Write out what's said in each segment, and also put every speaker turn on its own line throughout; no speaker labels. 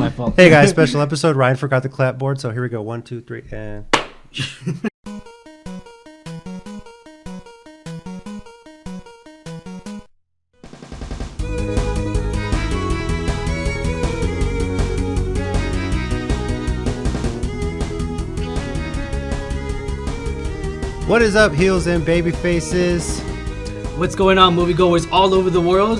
my fault.
Hey guys, special episode. Ryan forgot the clapboard, so here we go. 1, 2, 3, and. What is up, heels and baby faces?
What's going on, moviegoers all over the world?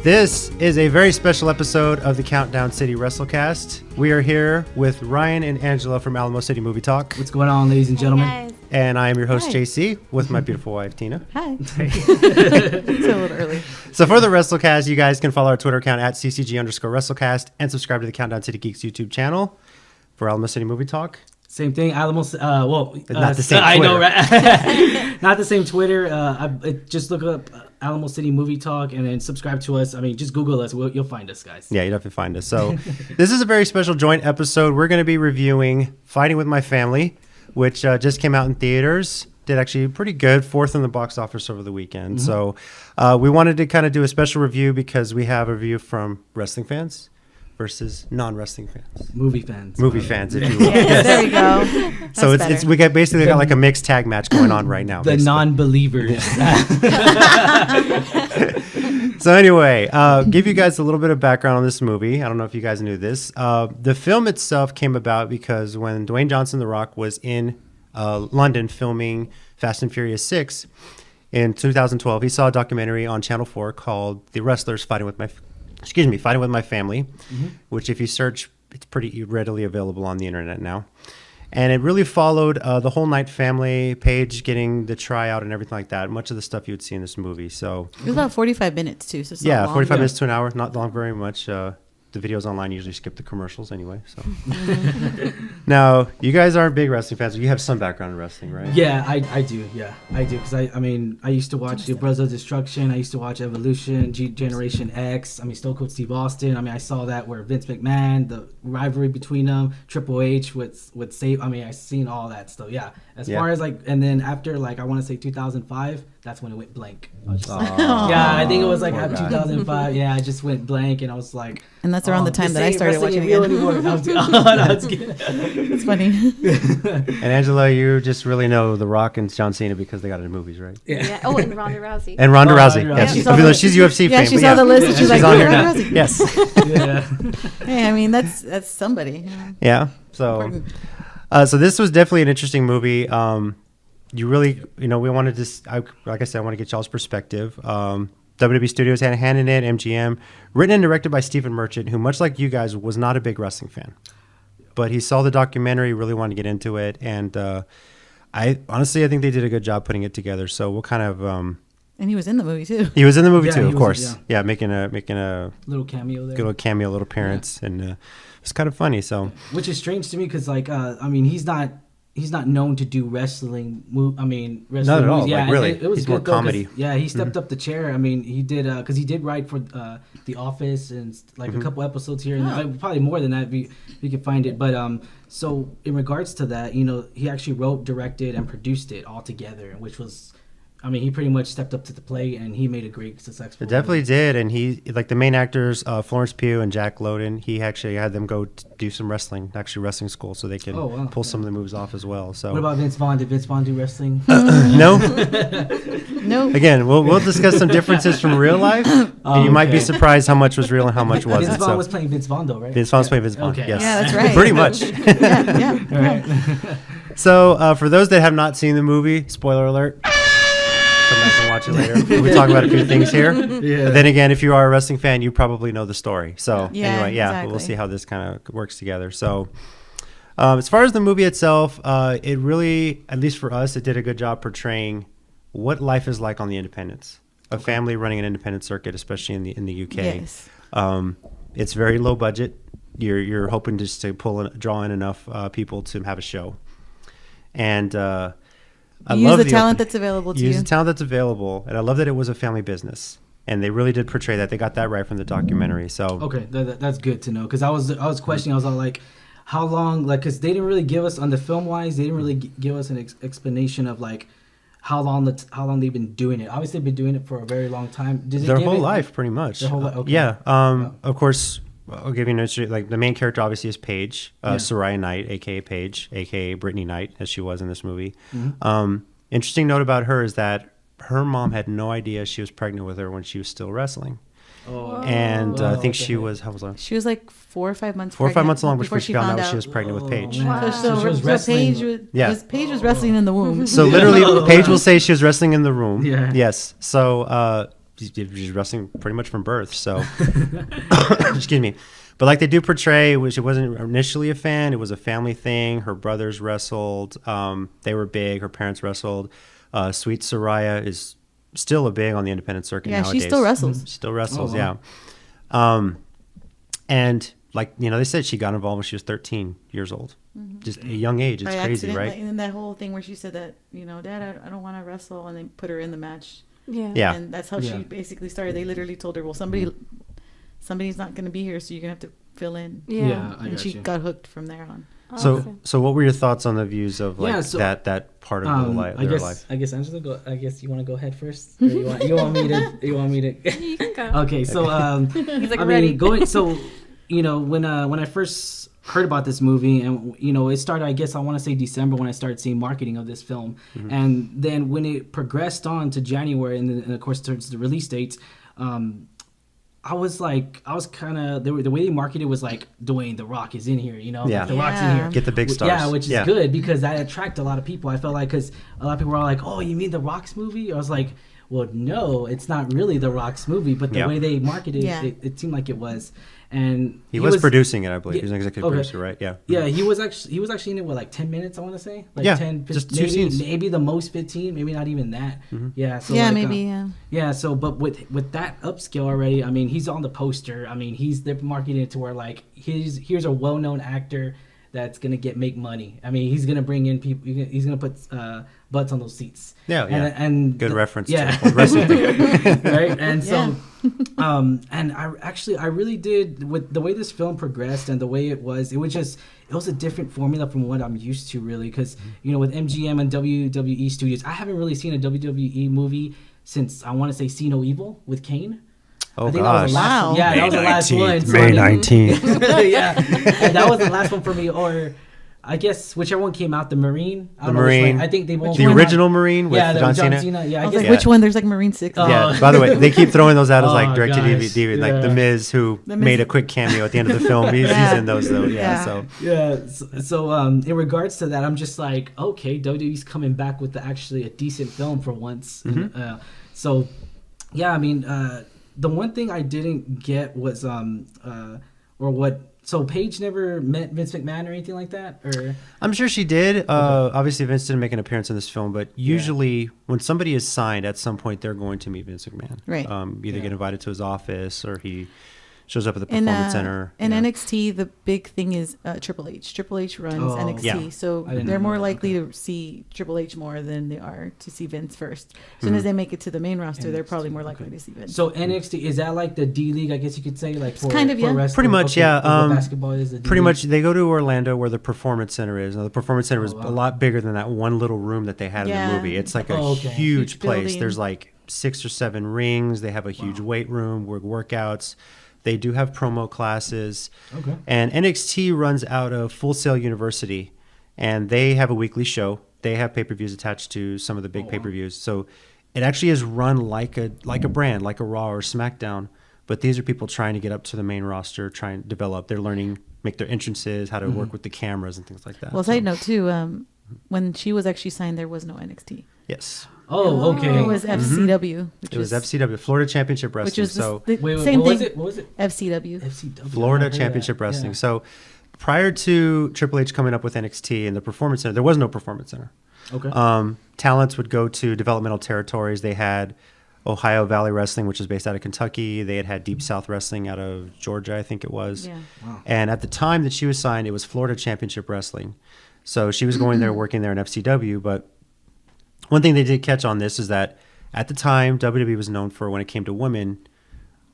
This is a very special episode of the Countdown City WrestleCast. We are here with Ryan and Angela from Alamo City Movie Talk.
What's going on, ladies and gentlemen?
Guys.
And I am your host,
Hi.
JC, with my beautiful wife, Tina.
Hi. It's a little early.
So for the WrestleCast, you guys can follow our Twitter account at CCG_WrestleCast and subscribe to the Countdown City Geeks YouTube channel for Alamo City Movie Talk.
Same thing. Alamo.
Not the same
I know,
Twitter.
right? Not the same Twitter. Just look up Alamo City Movie Talk and then subscribe to us. I mean, just Google us. You'll find us, guys.
Yeah, you'd have to find us. So this is a very special joint episode. We're going to be reviewing Fighting With My Family, which just came out in theaters. Did actually pretty good, 4th in the box office over the weekend. So we wanted to kind of do a special review because we have a review from wrestling fans versus non-wrestling fans.
Movie fans.
Movie fans, if you will.
Yes, there we go.
So
That's
it's
better.
we got basically got like a mixed tag match going on right now.
The
basically.
non-believers.
So anyway, give you guys a little bit of background on this movie. I don't know if you guys knew this. The film itself came about because when Dwayne Johnson, The Rock, was in London filming Fast and Furious 6 in 2012, he saw a documentary on Channel 4 called The Wrestlers Fighting With My Family, which if you search, it's pretty readily available on the internet now. And it really followed the whole Knight family, Paige getting the tryout and everything like that. Much of the stuff you would see in this movie. So
It was about 45 minutes, too. So it's not
yeah,
long.
45 minutes to an hour, not long very much. The videos online usually skip the commercials anyway. So now you guys aren't big wrestling fans, but you have some background in wrestling, right?
Yeah, I do. Yeah, I do. Because I mean, I used to watch the Brothers of Destruction. I used to watch Evolution, Generation X. I mean, Stone Cold Steve Austin. I mean, I saw that where Vince McMahon, the rivalry between them, Triple H with Save. I mean, I've seen all that stuff. Yeah. As far as like, and then after like I want to say 2005, that's when it went blank. I was just like, yeah, I think it was like after 2005. Yeah, I just went blank, and I was like.
And that's around the time that I started watching
again.
again. It's funny.
And Angela, you just really know The Rock and John Cena because they got into movies, right?
Yeah.
Oh, and Ronda Rousey.
And Ronda Rousey.
Ronda
Yes,
Rousey.
even though she's UFC
Yeah,
fame.
she
but
saw the list and she's like,
on
"Oh,
here now.
Ronda Rousey."
Yes.
Yeah.
Hey, I mean, that's somebody.
Yeah. So, so this was definitely an interesting movie. You really, we wanted to, like I said, I want to get y'all's perspective. WWE Studios had a hand in it, MGM, written and directed by Stephen Merchant, who, much like you guys, was not a big wrestling fan. But he saw the documentary, really wanted to get into it, and I think they did a good job putting it together. So we'll kind of...
And he was in the movie, too.
he was in the movie,
Yeah,
too,
he
of
was,
course.
yeah.
Yeah, making a
Little cameo there.
good little cameo, little appearance, and it's kind of funny, so...
Which is strange to me because, like, I mean, he's not known to do wrestling. Wrestling
Not at all,
movies. Yeah,
like, really.
It was
He's
good
more
though, 'cause,
comedy.
yeah, he stepped up the chair. I mean, he did because he did write for The Office and like a couple episodes here and there. Probably more than that if you could find it. But so in regards to that, he actually wrote, directed, and produced it all together, which was. I mean, he pretty much stepped up to the plate, and he made a great successful.
It definitely did, and he like the main actors, Florence Pugh and Jack Lowden. He actually had them go do some wrestling school, so they can pull some of the moves off as well. So,
What about Vince Vaughn? Did Vince Vaughn do wrestling?
no.
No.
Again, we'll discuss some differences from real life, and you might be surprised how much was real and how much wasn't.
Vince Vaughn
So,
was playing Vince Vaughn, though, right?
Vince Vaughn was playing Vince Vaughn.
Okay.
Yes,
Yeah, that's right.
pretty much.
Yeah.
All right.
So, for those that have not seen the movie, spoiler alert. Come back and watch it later. We talk about a few things here.
Yeah.
But then again, if you are a wrestling fan, you probably know the story. So
Yeah,
anyway,
exactly.
we'll see how this kind of works together. So as far as the movie itself, it really, at least for us, it did a good job portraying what life is like on the independents. A family running an independent circuit, especially in the UK.
Yes.
It's very low budget. You're hoping just to draw in enough people to have a show. And I
Use
love
the talent that's available to you.
Use the talent that's available, and I love that it was a family business, and they really did portray that. They got that right from the documentary. So
Okay, that's good to know because I was questioning. I was all like, how long? Like, because they didn't really give us on the film wise. They didn't really give us an explanation of like how long they've been doing it. Obviously, they've been doing it for a very long time.
their whole life, pretty much.
Their whole life. Okay.
Yeah. Of course, I'll give you an interesting, like the main character obviously is Paige,
Yeah.
Soraya Knight, aka Paige, aka Brittany Knight, as she was in this movie.
Mm-hmm.
Interesting note about her is that her mom had no idea she was pregnant with her when she was still wrestling.
Oh.
And I
Whoa,
think
what the
she
heck?
was, how was I?
She was like 4 or 5 months.
4 or 5
pregnant
months along before she found out she was
out.
pregnant with Paige.
Oh, man.
So,
So she was wrestling.
Paige was wrestling in the womb.
So literally, Paige will say she was wrestling in the room.
Yeah.
Yes. So she's wrestling pretty much from birth. So, excuse me. But like they do portray, which it wasn't initially a fan. It was a family thing. Her brothers wrestled. They were big. Her parents wrestled. Sweet Soraya is still a big on the independent circuit
Yeah,
nowadays.
she still wrestles.
Still wrestles,
Oh, wow.
yeah. And like, they said she got involved when she was 13 years old. Just a young age. It's
By
crazy,
accident,
right?
like, and that whole thing where she said that, Dad, I don't want to wrestle, and they put her in the match.
Yeah.
Yeah.
And that's how
Yeah.
she basically started. They literally told her, well, somebody's not going to be here, so you're going to have to fill in.
Yeah.
I
And
got
she
you.
got hooked from there on.
So what were your thoughts on the views of like
Yeah, so,
that part of their life?
I guess Angela, go. I guess you want to go ahead first. Or you want me to? You want me to?
You can go.
Okay, so
He's like
I
ready.
mean, when I first heard about this movie, and it started, I guess I want to say December when I started seeing marketing of this film, and then when it progressed on to January, and of course towards the release dates, I was kind of the way they marketed was like Dwayne The Rock is in here,
Yeah.
like, The Rock's in
Yeah.
here.
Get the big stars.
Yeah, which is good because that attracted a lot of people. I felt like because a lot of people were like, "Oh, you mean The Rock's movie?" I was like, "Well, no, it's not really The Rock's movie, but the
Yeah.
way they marketed
Yeah.
it seemed like it was." And
He was producing it, I believe.
Yeah,
He was an executive
okay.
producer, right? Yeah.
Yeah, he was actually in it, like 10 minutes, I want to say. Like
Yeah,
10,
just 2
maybe,
scenes.
maybe the most 15, maybe not even that. Yeah, so
Yeah,
like,
maybe, yeah.
Yeah, so but with that upscale already, I mean, he's on the poster. I mean, they're marketing it to where like here's a well-known actor that's gonna make money. I mean, he's gonna bring in people. He's gonna put butts on those seats.
Yeah, yeah.
And
Good reference
Yeah,
to old wrestling thing.
right. And so,
Yeah.
and I really did with the way this film progressed and the way it was a different formula from what I'm used to, really, because with MGM and WWE Studios, I haven't really seen a WWE movie since I want to say See No Evil with Kane.
Oh,
I think
gosh.
that was the last
Wow.
one. Yeah, that was the last one. So,
May
I mean-
19th.
yeah, and that was the last one for me. Or I guess whichever one came out, the Marine. I don't know which
Marine.
one. I think they won't.
The original Marine with
Yeah, the
John
John
Cena?
Cena. Yeah,
I
I
was
guess.
like, which one? There's like Marine 6.
Oh.
Yeah. By the way, they keep throwing those out as like
Oh,
direct to
gosh.
DVD, like
Yeah.
The Miz, who
The Miz.
made a quick cameo at the end of the film. He's in those though. Yeah.
Yeah.
So
Yeah, so in regards to that, I'm just like, okay, WWE's coming back with actually a decent film for once. So, yeah, I mean, the one thing I didn't get was, so Paige never met Vince McMahon or anything like that? Or
I'm sure she did. Obviously, Vince didn't make an appearance in this film, but usually when somebody is signed, at some point they're going to meet Vince McMahon.
Right.
Either
Yeah.
get invited to his office or he shows up at the
In,
performance center.
in
Yeah.
NXT, the big thing is Triple H. Triple H runs
Oh.
NXT,
Yeah.
so
I didn't
they're
know
more
that.
likely to see Triple H more than they are to see Vince first. As soon as they make it to the main roster, they're probably more likely to see Vince.
so NXT, is that like the D League? I guess you could say, like for
kind of,
for
yeah.
wrestling?
Pretty much,
Okay,
yeah.
for what basketball is the D
Pretty
League?
much, they go to Orlando where the performance center is. Now, the performance center is
wow.
a lot bigger than that one little room that they had in
Yeah.
the movie. It's like a
Oh, okay.
huge
Huge
place.
building.
There's like 6 or 7 rings. They have a huge weight room, workouts. They do have promo classes.
Okay.
And NXT runs out of Full Sail University, and they have a weekly show. They have pay-per-views attached to some of the big pay-per-views. So it actually is run like a brand, like a Raw or SmackDown. But these are people trying to get up to the main roster, trying to develop. They're learning, make their entrances, how to work with the cameras and things like that.
Well, side note too, when she was actually signed, there was no NXT.
Yes.
Oh, okay.
It was FCW, which
It was
was
FCW, Florida Championship
which
Wrestling.
was
So
the
Wait,
same
what
thing.
was it? What was it?
FCW.
FCW.
Florida
I heard
Championship
that.
Wrestling.
Yeah.
So prior to Triple H coming up with NXT and the Performance Center, there was no Performance Center.
Okay.
Talents would go to developmental territories. They had Ohio Valley Wrestling, which is based out of Kentucky. They had Deep South Wrestling out of Georgia, I think it was.
Yeah.
Wow.
And at the time that she was signed, it was Florida Championship Wrestling. So she was going there, working there in FCW. But one thing they did catch on this is that at the time, WWE was known for, when it came to women,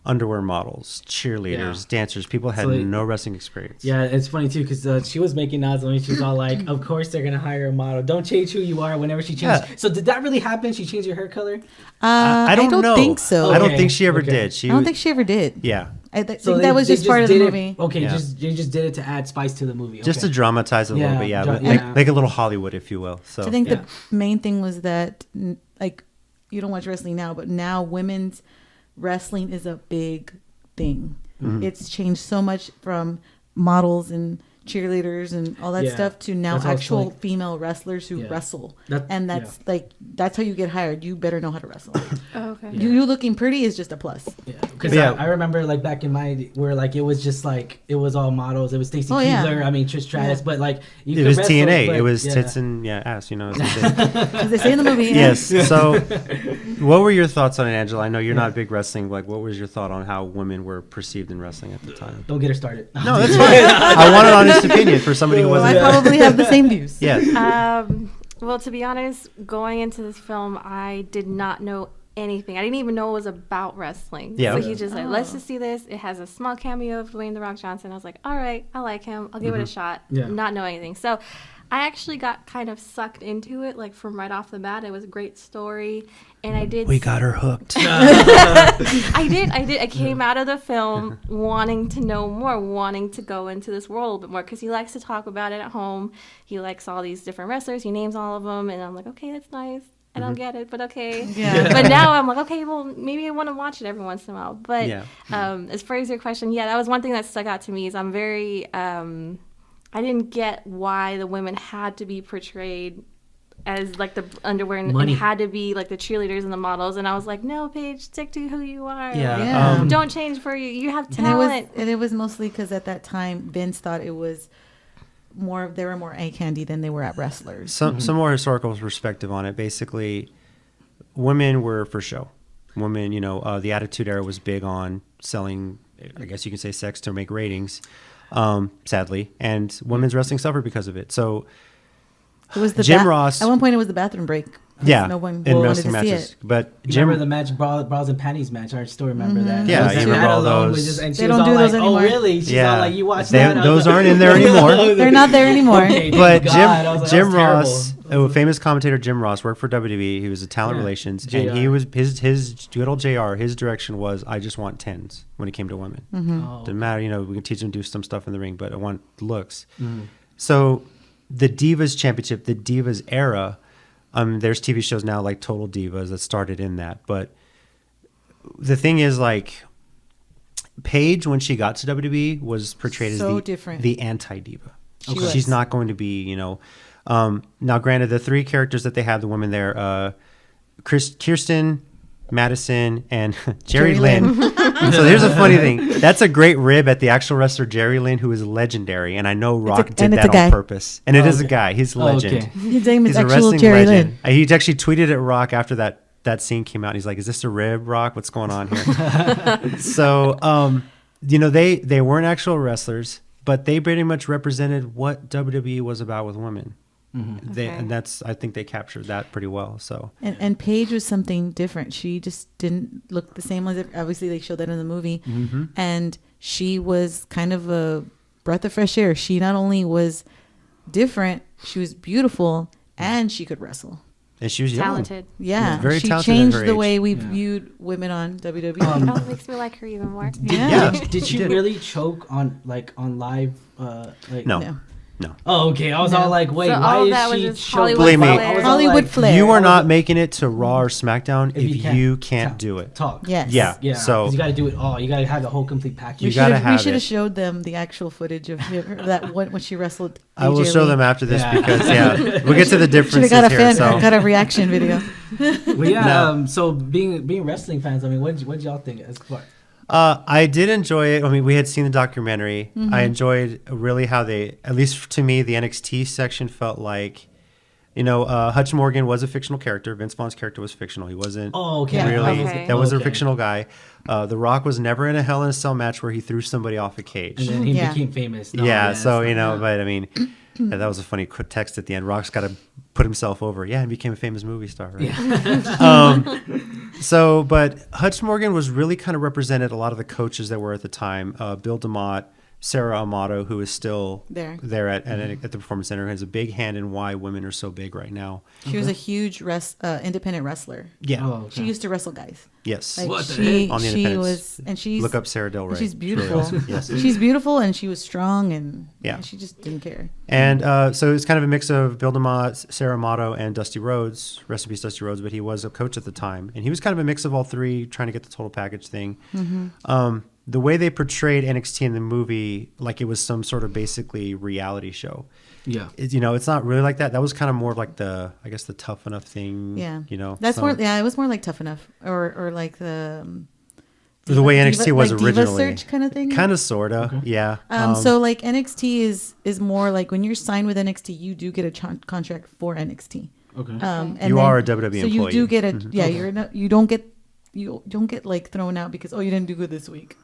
underwear models, cheerleaders, dancers, people had no wrestling experience.
Yeah, it's funny too because she was making odds when she was all like, "Of course they're gonna hire a model. Don't change who you are." Whenever she changed, so did that really happen? She changed her hair color?
I don't know.
think so.
I don't think she ever did.
I don't think she ever did.
Yeah.
I think that was just part of the movie.
Okay, they just did it to add spice to the movie.
Just to dramatize it a little bit, like a little Hollywood, if you will. So
I think the main thing was that, like, you don't watch wrestling now, but now women's wrestling is a big thing. It's changed so much from models and cheerleaders and all that stuff to now actual female wrestlers who wrestle. That's how you get hired. You better know how to wrestle.
Okay.
You looking pretty is just a plus.
Because I remember like back in my where like it was just like it was all models. It was Stacy Keibler. I mean Trish Stratus, but like
it was wrestle, TNA. It was tits and ass. You know,
as they say in the movie.
Yes. So, what were your thoughts on it, Angela? I know you're not big wrestling. Like, what was your thought on how women were perceived in wrestling at the time?
Don't get her started.
No, that's fine. I want an honest opinion for somebody who wasn't.
I probably have the same views.
Yes.
Well, to be honest, going into this film, I did not know anything. I didn't even know it was about wrestling.
Yeah.
So he just like, let's just see this. It has a small cameo of Dwayne "The Rock" Johnson. I was like, all right, I like him. I'll give it a shot. Yeah. Not knowing anything. So I actually got kind of sucked into it, like from right off the bat. It was a great story, and I did.
We got her hooked.
I did. I came out of the film wanting to know more, wanting to go into this world a little bit more, because he likes to talk about it at home. He likes all these different wrestlers. He names all of them, and I'm like, okay, that's nice. I don't get it, but okay. Yeah. But now I'm like, okay, well, maybe I want to watch it every once in a while. But as far as your question, that was one thing that stuck out to me. Is I'm very. I didn't get why the women had to be portrayed as like the underwear and had to be like the cheerleaders and the models. And I was like, no, Paige, stick to who you are. Like, don't change for you. You have talent.
And it was mostly because at that time, Vince thought it was they were more eye candy than they were at wrestlers.
Some more historical perspective on it. Basically, women were for show. Women, the Attitude Era was big on selling, I guess you can say, sex to make ratings. Sadly, and women's wrestling suffered because of it. So
it was the
Jim Ross.
At one point, it was the bathroom break.
Yeah,
no one
in
wanted
wrestling
to see
matches.
it.
But
remember the match, bras and panties match? I still remember that.
Yeah, you remember all those.
And she
they
was
don't
all
do
like,
those anymore.
"Oh, really?" She's all like, "You watch that?"
Those aren't in there anymore.
They're not there anymore.
Okay,
but
God,
Jim Ross, a famous commentator, Jim Ross, worked for WWE. He was a talent relations,
JR.
and he was his good old JR. His direction was, I just want tens when it came to women. Didn't matter, we can teach them to do some stuff in the ring, but I want looks. So the Divas Championship, the Divas era. There's TV shows now like Total Divas that started in that. But the thing is, like, Paige, when she got to WWE, was portrayed as the anti-diva. She's not going to be, now, granted, the three characters that they have, the women there, Kirsten, Madison, and Jerry Lynn. So here's a funny thing. That's a great rib at the actual wrestler Jerry Lynn, who is legendary. And I know Rock did that on purpose. And it is a guy. He's a legend.
Okay. His name is
He's
actual Jerry Lynn.
He actually tweeted at Rock after that scene came out. And he's like, is this a rib, Rock? What's going on here? So, they weren't actual wrestlers, but they pretty much represented what WWE was about with women. And I think they captured that pretty well. So
and Paige was something different. She just didn't look the same as obviously they showed that in the movie, and she was kind of a breath of fresh air. She not only was different, she was beautiful, and she could wrestle.
And she was
talented.
Yeah,
very
she
talented.
Changed the way we viewed women on WWE.
It makes me like her even more.
Did she really choke on live?
No.
Oh, okay. I was all like, wait,
so
why is she choking?
Believe me,
Hollywood flair.
You are not making it to Raw or SmackDown if you can't do it.
Talk.
Yes.
Yeah. So
you got to do it all. You got to have the whole complete package.
We should have showed them the actual footage of her, that when she wrestled.
I will show them after this because we'll get to the differences here.
Got a reaction video.
Well, so being wrestling fans, I mean, what did y'all think as far?
I did enjoy it. I mean, we had seen the documentary. I enjoyed really how they, at least to me, the NXT section felt like, Hutch Morgan was a fictional character. Vince Vaughn's character was fictional. He wasn't really, that was a fictional guy. The Rock was never in a Hell in a Cell match where he threw somebody off a cage.
And then he became famous.
But I mean, that was a funny text at the end. Rock's got a put himself over. Yeah, and became a famous movie star, right?
Yeah.
But Hutch Morgan was really kind of represented a lot of the coaches that were at the time. Bill DeMott, Sarah Amato, who is still there at the Performance Center, has a big hand in why women are so big right now.
She was a huge independent wrestler.
Yeah.
Oh, okay.
She used to wrestle guys.
Yes.
Like
What the
she,
heck?
On the
she
Independence.
was, and she's
Look up Sarah Del Rey.
She's
It's really
beautiful.
awesome. Yes.
She's beautiful, and she was strong, and
Yeah.
she just didn't care.
And so it's kind of a mix of Bill DeMott, Sarah Amato, and Dusty Rhodes. Rest in peace, Dusty Rhodes. But he was a coach at the time, and he was kind of a mix of all three, trying to get the total package thing. The way they portrayed NXT in the movie, like it was some sort of basically reality show.
Yeah.
It's not really like that. That was kind of more of like the Tough Enough thing.
Yeah.
That's
more. Yeah, it was more like Tough Enough, or like the
way NXT was
like
originally.
Diva Search kind of thing.
Kind of, sorta, yeah.
So like NXT is more like when you're signed with NXT, you do get a contract for NXT.
Okay.
And
you are a WWE
so
employee.
you do get a you don't get like thrown out because you didn't do good this week.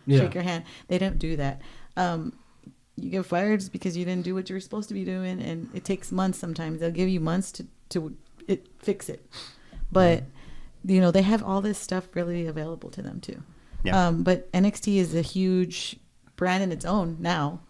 Shake your hand. They don't do that. You get fired just because you didn't do what you were supposed to be doing, and it takes months. Sometimes they'll give you months to fix it, but they have all this stuff really available to them too.
Yeah.
But NXT is a huge brand in its own now.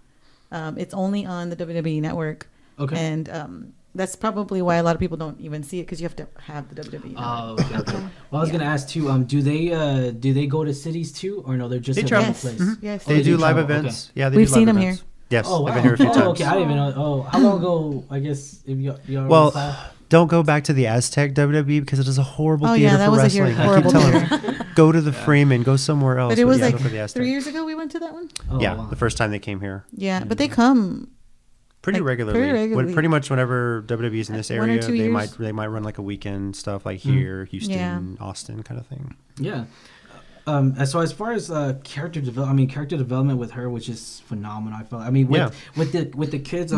It's only on the WWE network.
Okay.
And that's probably why a lot of people don't even see it, because you have to have the WWE network.
Oh, okay. Well, I was gonna ask too. Do they go to cities too, or no? They're just
They
at
travel.
one place.
Mhm. Yes.
They do live
travel,
events.
okay.
Yeah, they
We've
do live
seen 'em
events.
here.
Yes,
Oh, wow.
I've been here a few times.
Okay, I didn't even know. Oh, how long ago? I guess if you already
Well,
saw?
don't go back to the Aztec WWE because it is a horrible
Oh,
theater
yeah, that
for
was a
wrestling.
horrible
I keep telling them, go to the Freeman, go somewhere else.
But it was
yeah,
like
go for the Aztec.
3 years ago we went to that one.
Oh,
Yeah,
wow.
the first time they came here.
Yeah, but they come
Pretty
Like,
regularly.
pretty regularly.
Pretty much whenever WWE's in this
1 or
area,
2
they
years.
might run like a weekend stuff like here, Houston,
Yeah.
Austin kind of thing.
Yeah. So as far as character development with her, which is phenomenal. I felt. I mean, with the kids,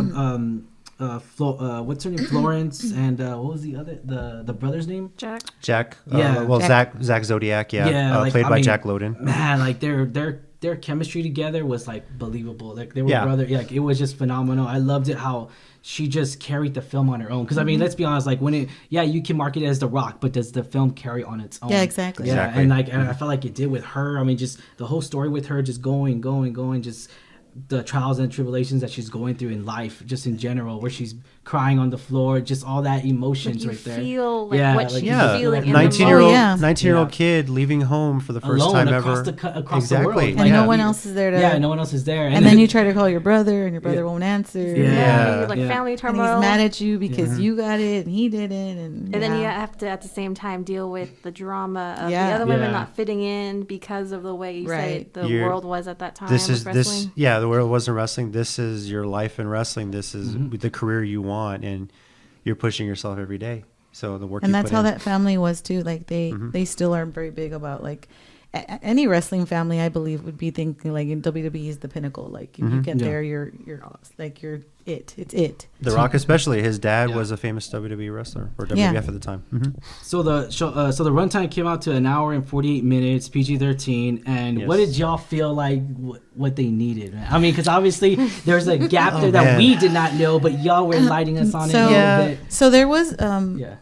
what's her name, Florence, and what was the brother's name?
Jack.
Jack.
Yeah.
Zach Zodiac. Yeah.
Yeah,
played by Jack Lowden.
Man, like their chemistry together was like believable. Like they were
Yeah.
brother. Like it was just phenomenal. I loved it how she just carried the film on her own. Because I mean, let's be honest. Like you can market it as The Rock, but does the film carry on its own?
Yeah, exactly.
Yeah,
Exactly.
and I felt like it did with her. I mean, just the whole story with her, just going, just the trials and tribulations that she's going through in life, just in general, where she's crying on the floor, just all that emotions
You
right there.
feel like
Yeah,
what
like
she's
you
Yeah,
feeling in the
19-year-old,
moment.
19-year-old
Yeah.
kid leaving home for the first
Alone
time
across
ever.
across the world.
Exactly.
And
Like,
no one else is there to.
Yeah, no one else is there.
And then you try to call your brother, and your brother won't answer.
Yeah.
Like
Yeah.
family
And
turmoil.
he's mad at you because you got it and he didn't. And
then you have to, at the same time, deal with the drama of
Yeah.
the other women
Yeah.
not fitting in because of the way you say
Right.
the
You're-
world was at that time
This
with
is
wrestling.
the world wasn't wrestling. This is your life in wrestling. This is the career you want, and you're pushing yourself every day. So the work
and
you
that's
put
how
in.
that family was too. Like they still are very big about like any wrestling family. I believe would be thinking like in WWE is the pinnacle. Like if you get
Yeah.
there, you're like you're it. It's it.
The Rock, especially his dad
Yeah.
was a famous WWE wrestler or
Yeah.
WWF at the time.
So the show, so the runtime came out to an hour and 48 minutes, PG-13. And what
Yes.
did y'all feel like what they needed? Man? I mean, because obviously there's a gap there that
man.
we did not know, but y'all were lighting us on it a
So-
little
Yeah.
bit.
So there was
Yeah.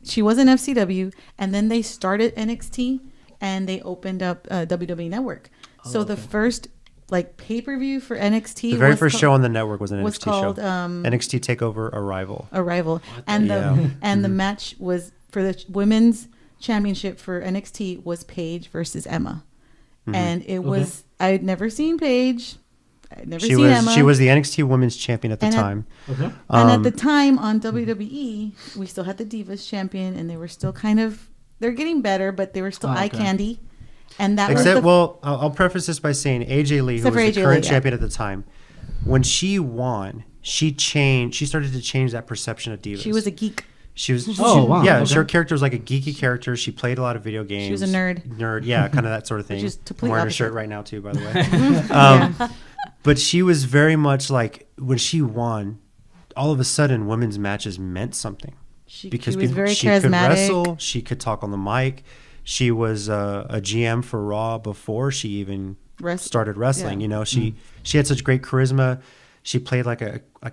she was in FCW, and then they started NXT, and they opened up WWE Network. So the first like pay-per-view for NXT,
The very
was
first
called-
show on the network was an
was
NXT
called
show. NXT Takeover Arrival.
Arrival, and the match was for the women's championship for NXT was Paige versus Emma, and it was I had never seen Paige, I'd never seen Emma.
She was the NXT Women's Champion at the
And at-
time.
Okay.
And at the time on WWE, we still had the Divas champion, and they were still they're getting better, but they were still eye
okay.
candy. And that
Except,
was
I'll preface this by saying AJ Lee, who
Except
was
for
the
AJ
current
Lee, yeah.
champion at the time, when she won, she started to change that perception of divas.
she was a geek.
She was.
Oh, wow.
Yeah,
Okay.
her character was like a geeky character. She played a lot of video games.
She was a nerd.
Nerd, yeah, kind of that sort of thing.
Which is complete
I'm wearing a
opposite.
shirt right now too, by the way.
Yeah.
But she was very much like when she won. All of a sudden, women's matches meant something
She
because
was very
she could
charismatic.
wrestle. She could talk on the mic. She was a GM for Raw before she even started wrestling.
Yeah.
You know, she had such great charisma. she played like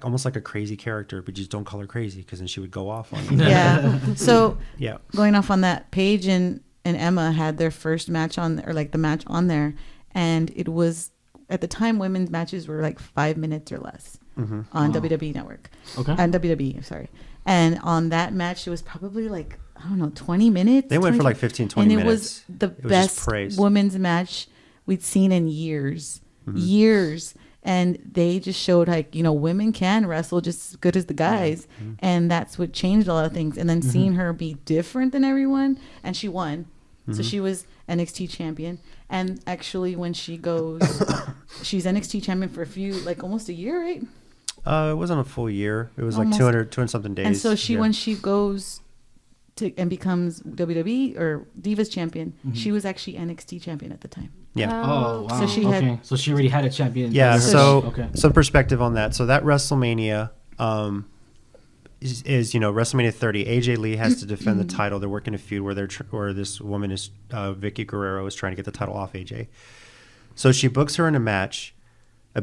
almost like a crazy character, but just don't call her crazy because then she would go off on you.
Yeah. So
Yeah.
going off on that, Paige and Emma had their first match the match on there, and it was at the time women's matches were like 5 minutes or less on WWE Network.
Okay.
On WWE, sorry. And on that match, it was probably like, I don't know, 20 minutes.
They went for like 15, 20
and
minutes.
And it was the
It was just
best
praise.
women's match we'd seen in years. Years. And they just showed like, women can wrestle just as good as the guys. And that's what changed a lot of things. And then seeing her be different than everyone, and she won. So she was NXT champion. And actually when she goes, she's NXT champion for almost a year, right?
It wasn't a full year. It was like
Almost.
200 something days.
And so when she goes and becomes WWE or Divas champion, she was actually NXT champion at the time.
Yeah.
Oh, wow.
So she had-
so she already had a champion.
Yeah. So
Okay.
some perspective on that. So that WrestleMania is WrestleMania 30. AJ Lee has to defend the title. They're working a feud where this woman is Vicky Guerrero is trying to get the title off AJ. So she books her in a match,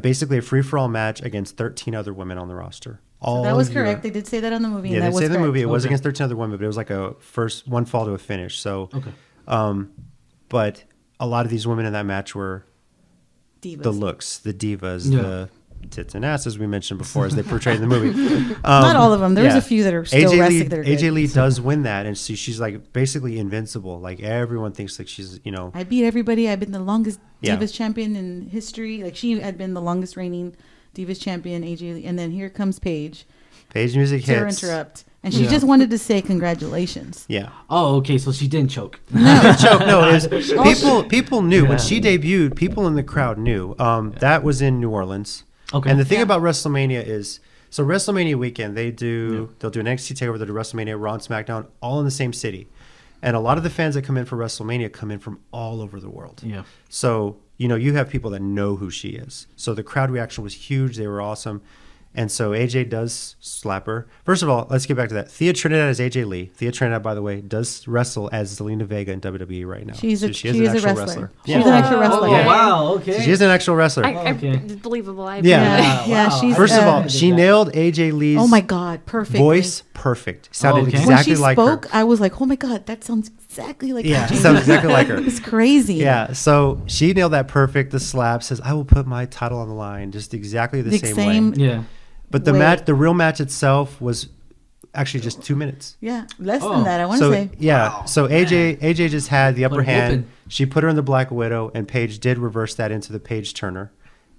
basically a free for all match against 13 other women on the roster.
So that was correct. They did say that on the movie.
Yeah,
and
they
that was
say in the
correct.
movie it was
Okay.
against 13 other women, but it was like a first one fall to a finish. So,
Okay.
But a lot of these women in that match were
Divas.
the looks, the divas,
Yeah.
the tits and ass, as we mentioned before, as they portrayed in the movie.
Not all of them. There was
yeah.
a few that are still wrestling that are
AJ
good.
Lee does win that, and so she's like basically invincible. Like everyone thinks like she's,
I beat everybody. I've been the longest
Yeah.
Divas champion in history. Like she had been the longest reigning Divas champion, AJ Lee. And then here comes Paige
Paige music
to
hits.
interrupt. And she
Yeah.
just wanted to say congratulations.
Yeah.
Oh, okay. So she didn't choke.
Choke. No, it was, people knew when
Yeah.
she debuted. People in the crowd knew. That was in New Orleans.
Okay.
And the thing
Yeah.
about WrestleMania is, so WrestleMania weekend they'll do an NXT takeover, they'll do WrestleMania, Raw, and SmackDown, all in the same city. And a lot of the fans that come in for WrestleMania come in from all over the world.
Yeah.
So you have people that know who she is. So the crowd reaction was huge. They were awesome. And so AJ does slap her. First of all, let's get back to that. Thea Trinidad is AJ Lee. Thea Trinidad, by the way, does wrestle as Zelina Vega in WWE right now.
She is
So
a
she is an actual
wrestler.
Yeah.
She's an actual wrestler.
Oh, wow. Okay.
She is an actual wrestler.
I believable.
Yeah.
Yeah,
Wow.
she's
First of all,
did
she
that.
nailed AJ Lee's
oh my God, perfect
voice perfect. Sounded
okay.
When
exactly
she
like
spoke,
her.
I was like, oh my God, that sounds exactly like
Yeah,
AJ.
sounds exactly like her.
It's crazy.
Yeah, so she nailed that perfect. The slap says, "I will put my title on the line," just exactly the same way.
Yeah.
But the real match itself was actually just 2 minutes.
Yeah, less
Oh.
than that, I want to
So
say.
yeah, so AJ just had the upper
Put 'em
hand.
open.
She put her in the Black Widow, and Paige did reverse that into the Paige Turner,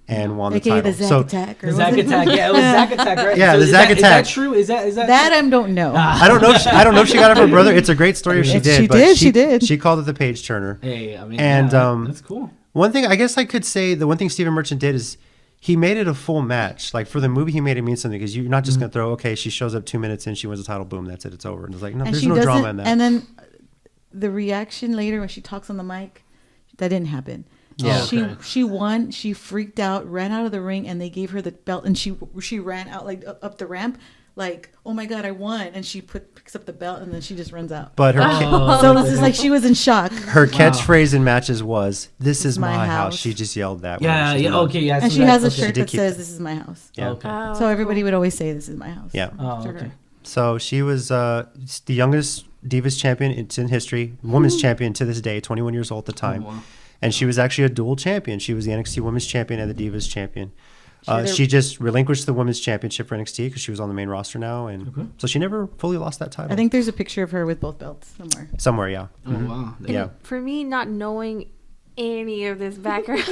and won the
AKA
title.
the Zack
So
Attack. Or
The
was
Zack
it?
Attack. Yeah, it was Zack Attack, right?
Yeah, the
is
Zack
that-
Attack.
Is that true? Is that
That
true?
I don't know.
I don't know. I don't know if she got it from her brother. It's a great story if she
If
did.
she
but
did, she did.
She called it the Paige Turner.
Hey, I mean,
And,
that's cool.
One thing I guess I could say, the one thing Stephen Merchant did is he made it a full match. Like for the movie, he made it mean something because you're not just going to throw, okay, she shows up 2 minutes in, she wins the title, boom, that's it, it's over. And it's like, no,
And
there's
she
no
doesn't.
drama in that.
And then the reaction later when she talks on the mic, that didn't happen.
Yeah.
She won. She freaked out, ran out of the ring, and they gave her the belt, and she ran out like up the ramp, like, oh my God, I won, and she picks up the belt, and then she just runs out.
But her
So this is like she was in shock.
her catchphrase in matches was, "This is my house."
house.
She just yelled that.
Yeah,
when she
yeah,
won.
okay, yeah.
And
so
she has a
okay.
shirt
did
that
keep
says
that.
"This is my house."
Yeah.
Okay.
Oh,
So everybody would always say "This is my house."
Yeah.
Oh,
to
okay.
her.
So she was the youngest Divas champion. It's in history. Women's champion to this day, 21 years old at the time.
Oh, wow.
And she was actually a dual champion. She was the NXT Women's Champion and the Divas Champion.
Sure.
She just relinquished the Women's Championship for NXT because she was on the main roster now. And
Okay.
so she never fully lost that title.
I think there's a picture of her with both belts somewhere.
Somewhere, yeah.
Oh, wow.
And
Yeah.
for me, not knowing any of this background,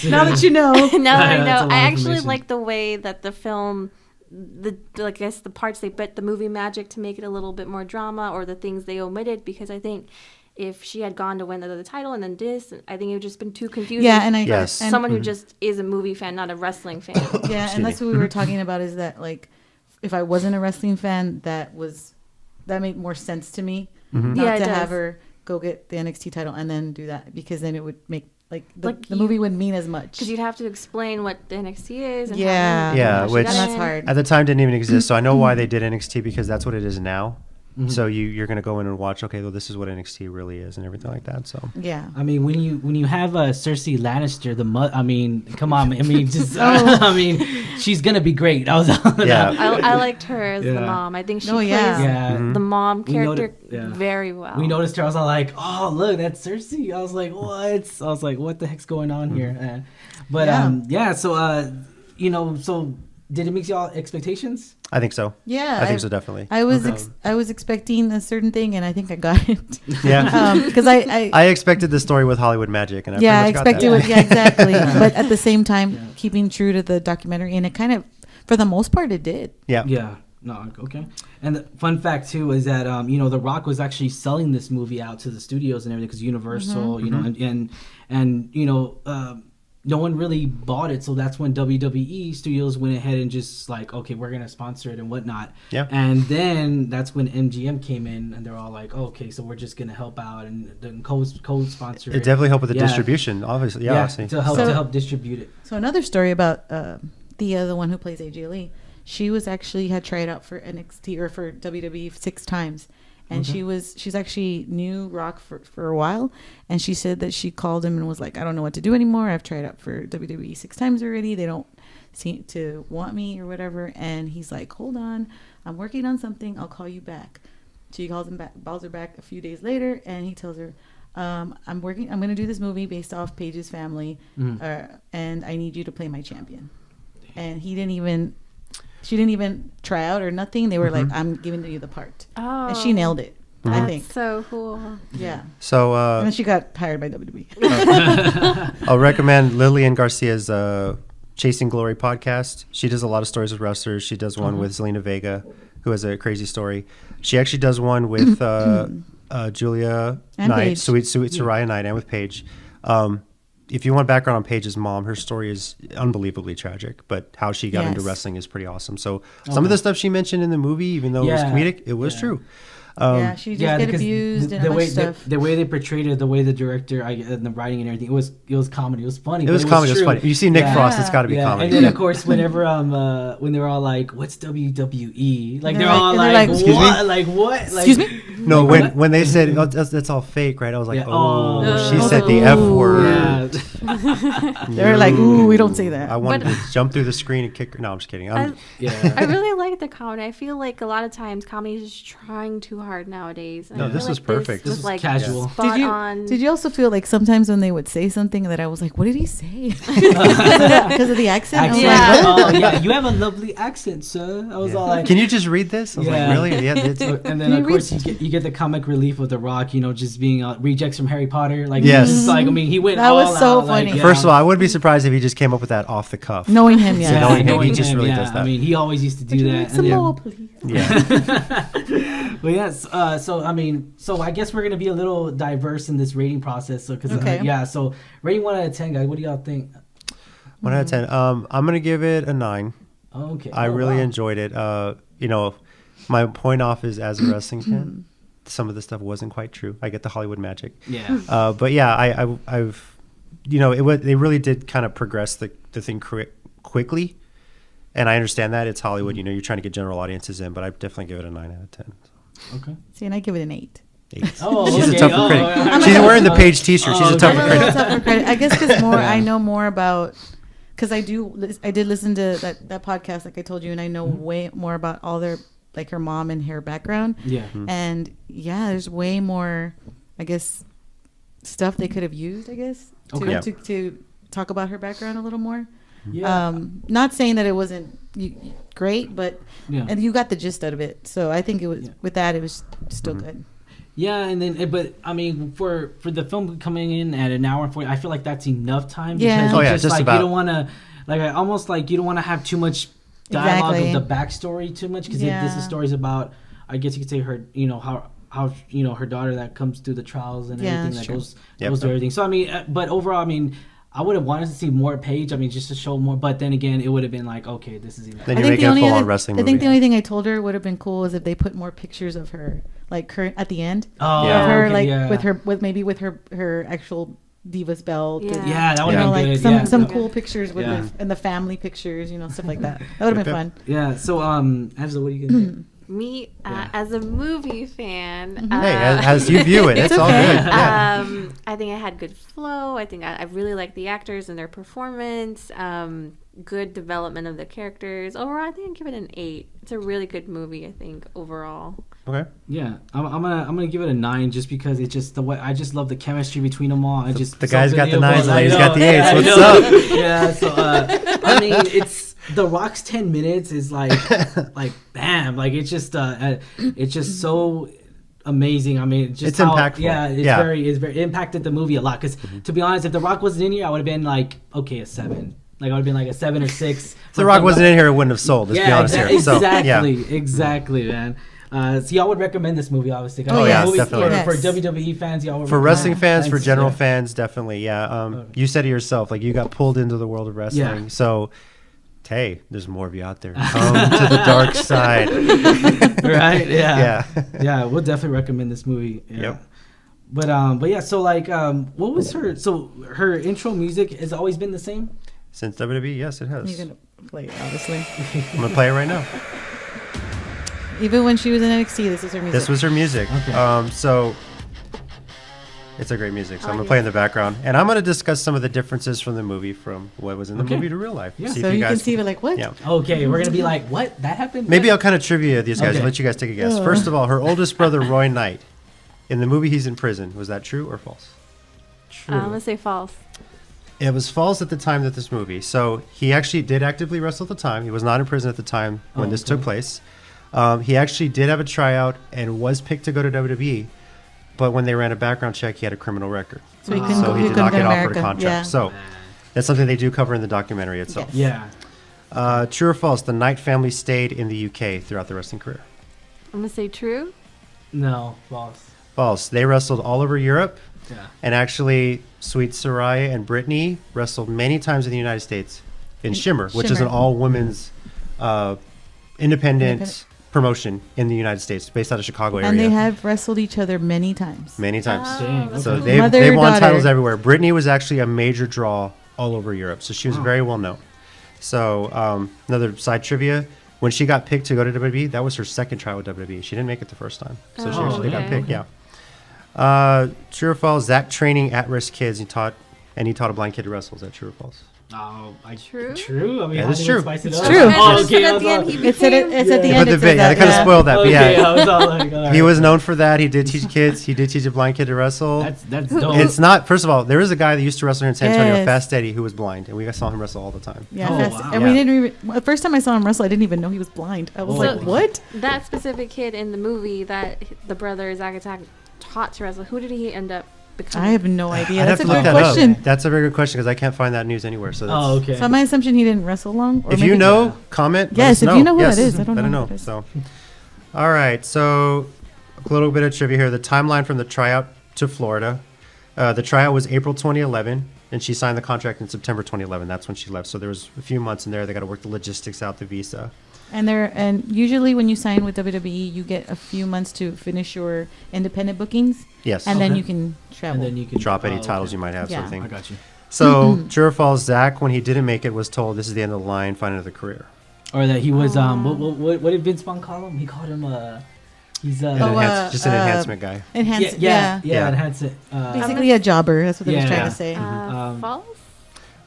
Now that you know,
now that I
That's a
know,
lot of
I actually
information.
like the way that the film, I guess the parts they put the movie magic to make it a little bit more drama, or the things they omitted, because I think if she had gone to win the title and then this, I think it would just been too confusing.
yeah, and I
Yes.
and,
someone who just is a movie fan, not a wrestling fan.
yeah, and that's what we were talking about is that like if I wasn't a wrestling fan, that made more sense to me not
Yeah, it
to
does.
have her go get the NXT title and then do that, because then it would make the
Like
movie wouldn't mean as much.
Because you'd have to explain what the NXT is. And
Yeah.
Yeah,
how she
which-
got
And that's
in.
hard.
At the time, didn't even exist. So I know why they did NXT because that's what it is now. So you're going to go in and watch, okay, well, this is what NXT really is and everything like that. So
Yeah.
I mean, when you have Cersei Lannister, I mean, come on, I mean, just I mean, she's gonna be great.
yeah.
I liked her as the
Yeah.
mom. I think she
Oh,
plays
yeah.
Yeah.
Mm-hmm.
the mom
We
character
noted- yeah.
very well.
We noticed her. I was all like, "Oh, look, that's Cersei." I was like, "What?" I was like, "What the heck's going on here?" But
Yeah.
So so did it meet y'all expectations?
I think so.
Yeah.
I think so, definitely.
I was
Okay.
I was expecting a certain thing, and I think I got it.
Yeah.
Because
I expected the story with Hollywood Magic, and I
I
pretty much got
expected
that.
it. Yeah, exactly. But at the same time, keeping true to the documentary, and it kind of, for the most part, it did.
Yeah.
Yeah. No. Okay. And the fun fact too is that The Rock was actually selling this movie out to the studios and everything because Universal, no one really bought it, so that's when WWE Studios went ahead and just like, okay, we're gonna sponsor it and whatnot.
Yeah.
And then that's when MGM came in, and they're all like, okay, so we're just gonna help out and then co-sponsor
It definitely helped with the
Yeah.
distribution, obviously. Yeah, obviously.
to help distribute it.
So another story about Thea, the one who plays AJ Lee, she was actually had tried out for NXT or for WWE 6 times. And she's actually knew Rock for a while, and she said that she called him and was like, I don't know what to do anymore. I've tried out for WWE 6 times already. They don't seem to want me or whatever. And he's like, hold on, I'm working on something. I'll call you back. She calls him back, calls her back a few days later, and he tells her, I'm going to do this movie based off Paige's family, and I need you to play my champion. And she didn't even try out or nothing. They were like, I'm giving you the part.
Oh,
And she nailed it, I think.
so cool.
Yeah.
So
And then she got hired by WWE.
I'll recommend Lillian Garcia's Chasing Glory podcast. She does a lot of stories with wrestlers. She does one with Zelina Vega, who has a crazy story. She actually does one with Julia
And
Knight,
Paige.
Sweet Soraya Knight, and with Paige. If you want background on Paige's mom, her story is unbelievably tragic, but how she got into
Yes.
wrestling is pretty awesome. So some of the stuff she mentioned in the movie, even though it was
Yeah.
comedic, it was
Yeah.
true.
Yeah, she just get
because
abused and a bunch
way
of stuff.
the way they portrayed it, the way the director and the writing and everything, it was comedy. It was funny.
It
but
was comedy. It was
true.
funny. You see Nick
Yeah.
Frost, it's got to be
Yeah,
comedy.
and then of course, whenever when they were all like, "What's WWE?" Like they're all
and they're
like,
like,
"Excuse me?"
"What? Like what?" Like,
Excuse me?
No, when they said that's all fake, right? I was like,
Yeah.
oh,
Oh.
she said the F
Ooh.
word.
Yeah.
They were like, ooh, we don't say that.
I wanted
But-
to jump through the screen and kick her. No, I'm just kidding.
I
Yeah.
really like the comedy. I feel like a lot of times comedy is just trying too hard nowadays. And
No,
I feel
this was
like
perfect.
This
was
was
like
casual.
spot
Did you
on.
did you also feel like sometimes when they would say something that I was like, what did he say? Because of the accent? I was
Accent.
Yeah.
like, what?
Oh yeah, you have a lovely accent, sir. I was all like,
Can you just read this? I was
Yeah.
like, really? Yeah.
and then
Can
of
you
course
read
you get the comic relief of The Rock, just being rejects from Harry Potter. Like
Yes.
just like I mean, he went.
That
all
was so
out, like,
funny.
yeah.
First of all, I wouldn't be surprised if he just came up with that off the cuff.
Knowing him, yeah.
knowing him, he just really
yeah.
does that.
I mean, he always used to do
Would you
that.
like
and
some
then-
more, please?
Yeah.
But yes, so I guess we're gonna be a little diverse in this rating process. So because
Okay.
so rating 1 out of 10, guys. What do y'all think?
1 out of 10. I'm gonna give it a 9.
Okay,
I really
wow.
enjoyed it. My point off is as a wrestling fan, some of the stuff wasn't quite true. I get the Hollywood magic.
Yeah.
But yeah, I've they really did kind of progress the thing quickly, and I understand that it's Hollywood. You're trying to get general audiences in, but I definitely give it a 9 out of 10.
Okay.
See, and I give it an 8.
8.
Oh,
She's
okay.
a tougher critic.
yeah.
She's wearing the Paige T-shirt. She's a
okay.
tougher
I'm a
critic.
little tougher credit. I guess because
Yeah.
I know more about, because I did listen to that podcast, like I told you, and I know way more about all their, like her mom and her background.
Yeah.
And yeah, there's way more, I guess, stuff they could have used, I guess,
Okay.
to talk about her background a little more.
Yeah.
Not saying that it wasn't great, but
Yeah.
and you got the gist out of it. So I think it was
Yeah.
with that, it was still good.
Yeah, and then but I mean for the film coming in at an hour and 40, I feel like that's enough time.
Yeah.
Because
Oh, yeah,
just
just
like
about.
you don't want to almost like you don't want to have too much dialogue
Exactly.
of the backstory too much because
Yeah.
this is stories about, I guess you could say her, how her daughter that comes through the trials and
Yeah,
everything
that's
that
true.
goes
Yep.
through everything. So I mean, but overall, I mean, I would have wanted to see more Paige. I mean, just to show more. But then again, it would have been like, okay, this is enough.
Then you're making a full-on wrestling
I think
movie.
the only thing I told her would have been cool is if they put more pictures of her, like current at the end,
Oh,
Yeah.
of her,
okay,
like
yeah.
with her actual Divas belt.
Yeah.
and,
Yeah, that would
you
have
know,
been
like
good.
some
yeah.
some
Okay.
cool pictures with
Yeah.
and the family pictures, stuff like that. That would have been fun.
Yeah. So, Angela, what are you gonna think?
Me,
Yeah.
as a movie fan,
Hey, as you view it, it's all
okay.
good. Yeah.
I think it had good flow. I think I really liked the actors and their performance. Good development of the characters. Overall, I think I'd give it an 8. It's a really good movie, I think, overall.
Okay.
Yeah, I'm gonna give it a 9 just because it's just the way I just love the chemistry between them all. I just
The guy's got the
believable.
9s,
I
he's
know.
got the 8s.
I
What's
know.
up?
Yeah, so I mean, it's The Rock's 10 minutes is like bam, like it's just so amazing. I mean, just
It's
how,
impactful.
Yeah,
Yeah.
it's very it impacted the movie a lot. Because to be honest, if The Rock wasn't in here, I would have been like, okay, a 7. Like I would have been like a 7 or 6.
If The Rock wasn't in here, it wouldn't have sold. Let's be honest here.
Exactly,
So,
exactly, man. So y'all would recommend this movie, obviously.
Oh, yeah,
definitely.
For
Yes.
WWE fans, y'all would
For
recommend
wrestling
it.
fans, for
Thanks,
general
yeah.
fans, definitely. Yeah. You said it yourself. Like, you got pulled into the world of wrestling.
Yeah.
So, hey, there's more of you out there. Come to the dark side.
Right? Yeah.
Yeah.
Yeah, we'll definitely recommend this movie. Yeah.
Yep.
But yeah, so like, what was her? So her intro music has always been the same.
Since WWE, yes, it has.
You're gonna play it, obviously.
I'm going to play it right now.
Even when she was in NXT, this is her music.
This was her music.
Okay.
So it's a great music. So I'm
Oh,
gonna
yeah.
play in the background, and I'm gonna discuss some of the differences from the movie from what was in the
Okay.
movie to real life.
Yeah.
See
So
if
you
guys
can see, but like, what?
Yeah.
Okay, we're gonna be like, what? That happened?
Maybe
What?
I'll kind of trivia these guys
Okay.
and let you guys take a guess. First of all, her oldest brother Roy Knight, in the movie he's in prison. Was that true or false?
True.
I'm gonna say false.
It was false at the time that this movie. So he actually did actively wrestle at the time. He was not in prison at the time when this took place. He actually did have a tryout and was picked to go to WWE, but when they ran a background check, he had a criminal record.
So he couldn't,
So he
he
did
couldn't
not
go
get
to
offered
America.
a contract.
Yeah.
So that's something they do cover in the documentary itself.
Yes.
Yeah.
True or false? The Knight family stayed in the UK throughout their wrestling career.
I'm gonna say true.
No, false.
False. They wrestled all over Europe,
Yeah.
and actually, Sweet Saraya and Brittany wrestled many times in the United States in Shimmer, which is an
Shimmer.
all-women's independent promotion in the United States, based out of Chicago area.
And they have wrestled each other many times.
many times.
Dang,
that's
So
okay.
they've,
Mother,
they've won
daughter.
titles everywhere. Brittany was actually a major draw all over Europe, so she was
Wow.
very well known. So another side trivia: when she got picked to go to WWE, that was her second try with WWE. She didn't make it the first time, so she
Oh,
actually got
okay.
picked. Yeah. True or false? Zach training at-risk kids. He taught a blind kid to wrestle. Is that true or false?
Oh,
True?
True. I mean,
Yeah,
how
that's
do
true.
we spice it
It's
up?
true.
Oh,
Just
okay.
at
I
the
was
end,
all-
he
It's at,
became-
it's at the
Yeah.
end.
But
It says
yeah, they
that.
kind of
Yeah.
spoiled that. But
Okay,
yeah,
I was all like, all
he
right.
was known for that. He did teach kids. He did teach a blind kid to wrestle.
That's dope.
It's not. First of all, there is a guy that used to wrestle here in San Antonio,
Yes.
Fast Eddie, who was blind, and we saw him wrestle all the time.
Yeah,
Oh,
fast.
wow.
And we
Yeah.
didn't even. The first time I saw him wrestle, I didn't even know he was blind. I was
Oh.
like,
So-
"What?"
That specific kid in the movie that the brother Zack Attack taught to wrestle. Who did he end up becoming?
I have no idea.
I'd
That's a
have to look
good
that
question.
up. That's a very good question because I can't find that news anywhere. So that's,
Oh, okay.
So my assumption he didn't wrestle long. Or
if
maybe-
you know, comment. let
Yes,
us
if
know.
you know who
Yes,
that is, I don't
let
know
us
who
know.
that is.
So, all right. So, a little bit of trivia here. The timeline from the tryout to Florida. The tryout was April 2011, and she signed the contract in September 2011. That's when she left. So there was a few months in there. They got to work the logistics out, the visa.
And usually when you sign with WWE, you get a few months to finish your independent bookings,
Yes.
and then
Okay.
you can travel.
and then you can
Drop any
oh,
titles
okay.
you might have,
Yeah.
sort of
I
thing.
got you.
So, true or false, Zach, when he didn't make it, was told this is the end of the line, find another career.
Or that he was what did Vince Vaughn call him? He called him he's
Just an enhancement guy.
Enhance,
yeah,
Yeah.
enhance it.
basically a jobber. That's what they was trying
Yeah.
to say.
False?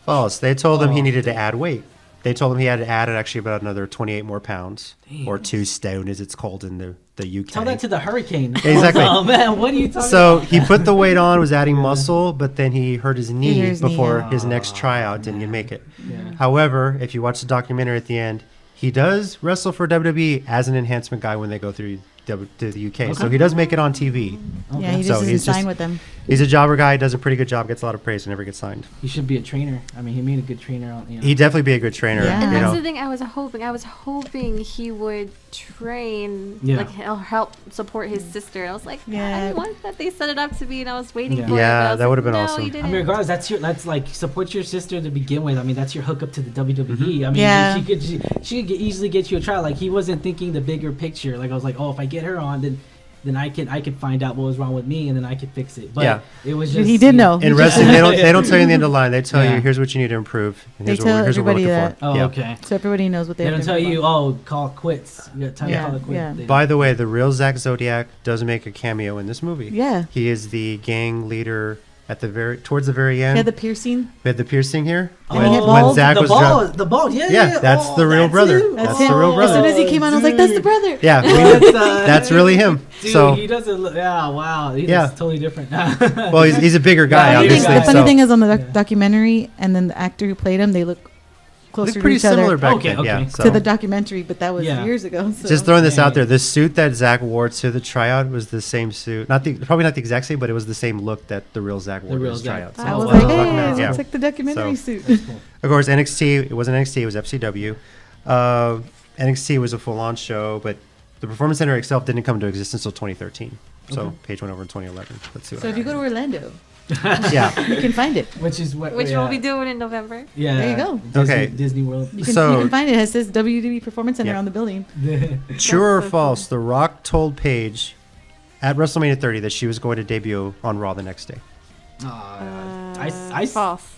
False. They told him he
Oh,
needed to add weight. They told him he had to add actually about another 28 more pounds,
Damn.
or 2 stone as it's called in the UK.
Tell that to the hurricane.
Exactly.
Oh man, what are you talking
So
about?
he put the weight on, was adding muscle, but then he hurt his knee
hurt his knee,
before
yeah.
his next tryout, didn't make it.
Yeah.
However, if you watch the documentary at the end, he does wrestle for WWE as an enhancement guy when they go through to the UK. So
Okay.
he does make it on TV.
Yeah, he just
So
doesn't
he's just-
sign with them.
He's a jobber guy, does a pretty good job, gets a lot of praise, and never gets signed.
He should be a trainer. I mean, he made a good trainer. On, you know.
He'd definitely be a good trainer.
Yeah.
And
You
that's
know.
the thing I was hoping. I was hoping he would train,
Yeah.
like he'll help support his sister. I was like,
Yeah.
I want that they set it up to be, and I was waiting
Yeah.
for it.
Yeah,
but I was
that
like,
would've been
no,
awesome.
he
I
didn't.
I mean, regardless, that's like support your sister to begin with. I mean, that's your hookup to the WWE. I mean,
Yeah.
she could easily get you a trial. Like he wasn't thinking the bigger picture. Like I was like, oh, if I get her on, then then I could find out what was wrong with me, and then I could fix it. But
Yeah.
it was just
He did know.
In wrestling, they don't tell you in the end of the line. They tell
Yeah.
you, here's what you need to improve. And
They
here's
tell
here's what we're
everybody
looking
that.
for.
Oh,
Yeah.
okay.
So everybody knows what
They
they're
don't tell you, call quits. You got time to call it quits.
Yeah.
They-
By the way, the real Zack Zodiac does make a cameo in this movie.
Yeah.
He is the gang leader at towards the very end.
Yeah, the piercing.
We had the piercing here.
And he had
When
balls.
Zach
the
was
ball, the ball,
Yeah, that's the real brother.
him.
That's
him.
the real
As soon
brother.
as he came out, I was like, "That's the brother."
Yeah, that's really him.
Dude,
So,
he doesn't look. Yeah, wow. He
Yeah.
looks totally different.
well, he's a bigger guy,
Yeah,
obviously.
The funny
So
thing is, on the documentary, and then the actor who played him, they look
they
closer
look
to
pretty
each other
similar back
Okay,
then. Yeah.
okay.
So.
to the documentary, but that was
Yeah.
years ago. So.
Just throwing this
Yeah.
out there, the suit that Zach wore to the tryout was the same suit. Probably not the exact same, but it was the same look that the real Zach wore to
real
his
Zach.
tryouts.
I
Oh,
was
wow.
like,
Documentary,
"Hey,
yeah.
it's like the documentary
So-
suit."
That's cool.
Of course, NXT, it wasn't NXT, it was FCW. NXT was a full-on show, but the Performance Center itself didn't come into existence until 2013. So Paige went over in 2011. Let's see what
So
I
if you
got
go to Orlando,
here. Yeah.
you can find it.
Which is what
Which
yeah.
we'll be doing in November.
Yeah.
There you go.
Okay.
Disney World.
You can,
So-
you can find it. It says WWE Performance Center
Yeah.
on the building.
True or
so
false, The Rock told Paige at WrestleMania 30 that she was going to debut on Raw the next day.
False.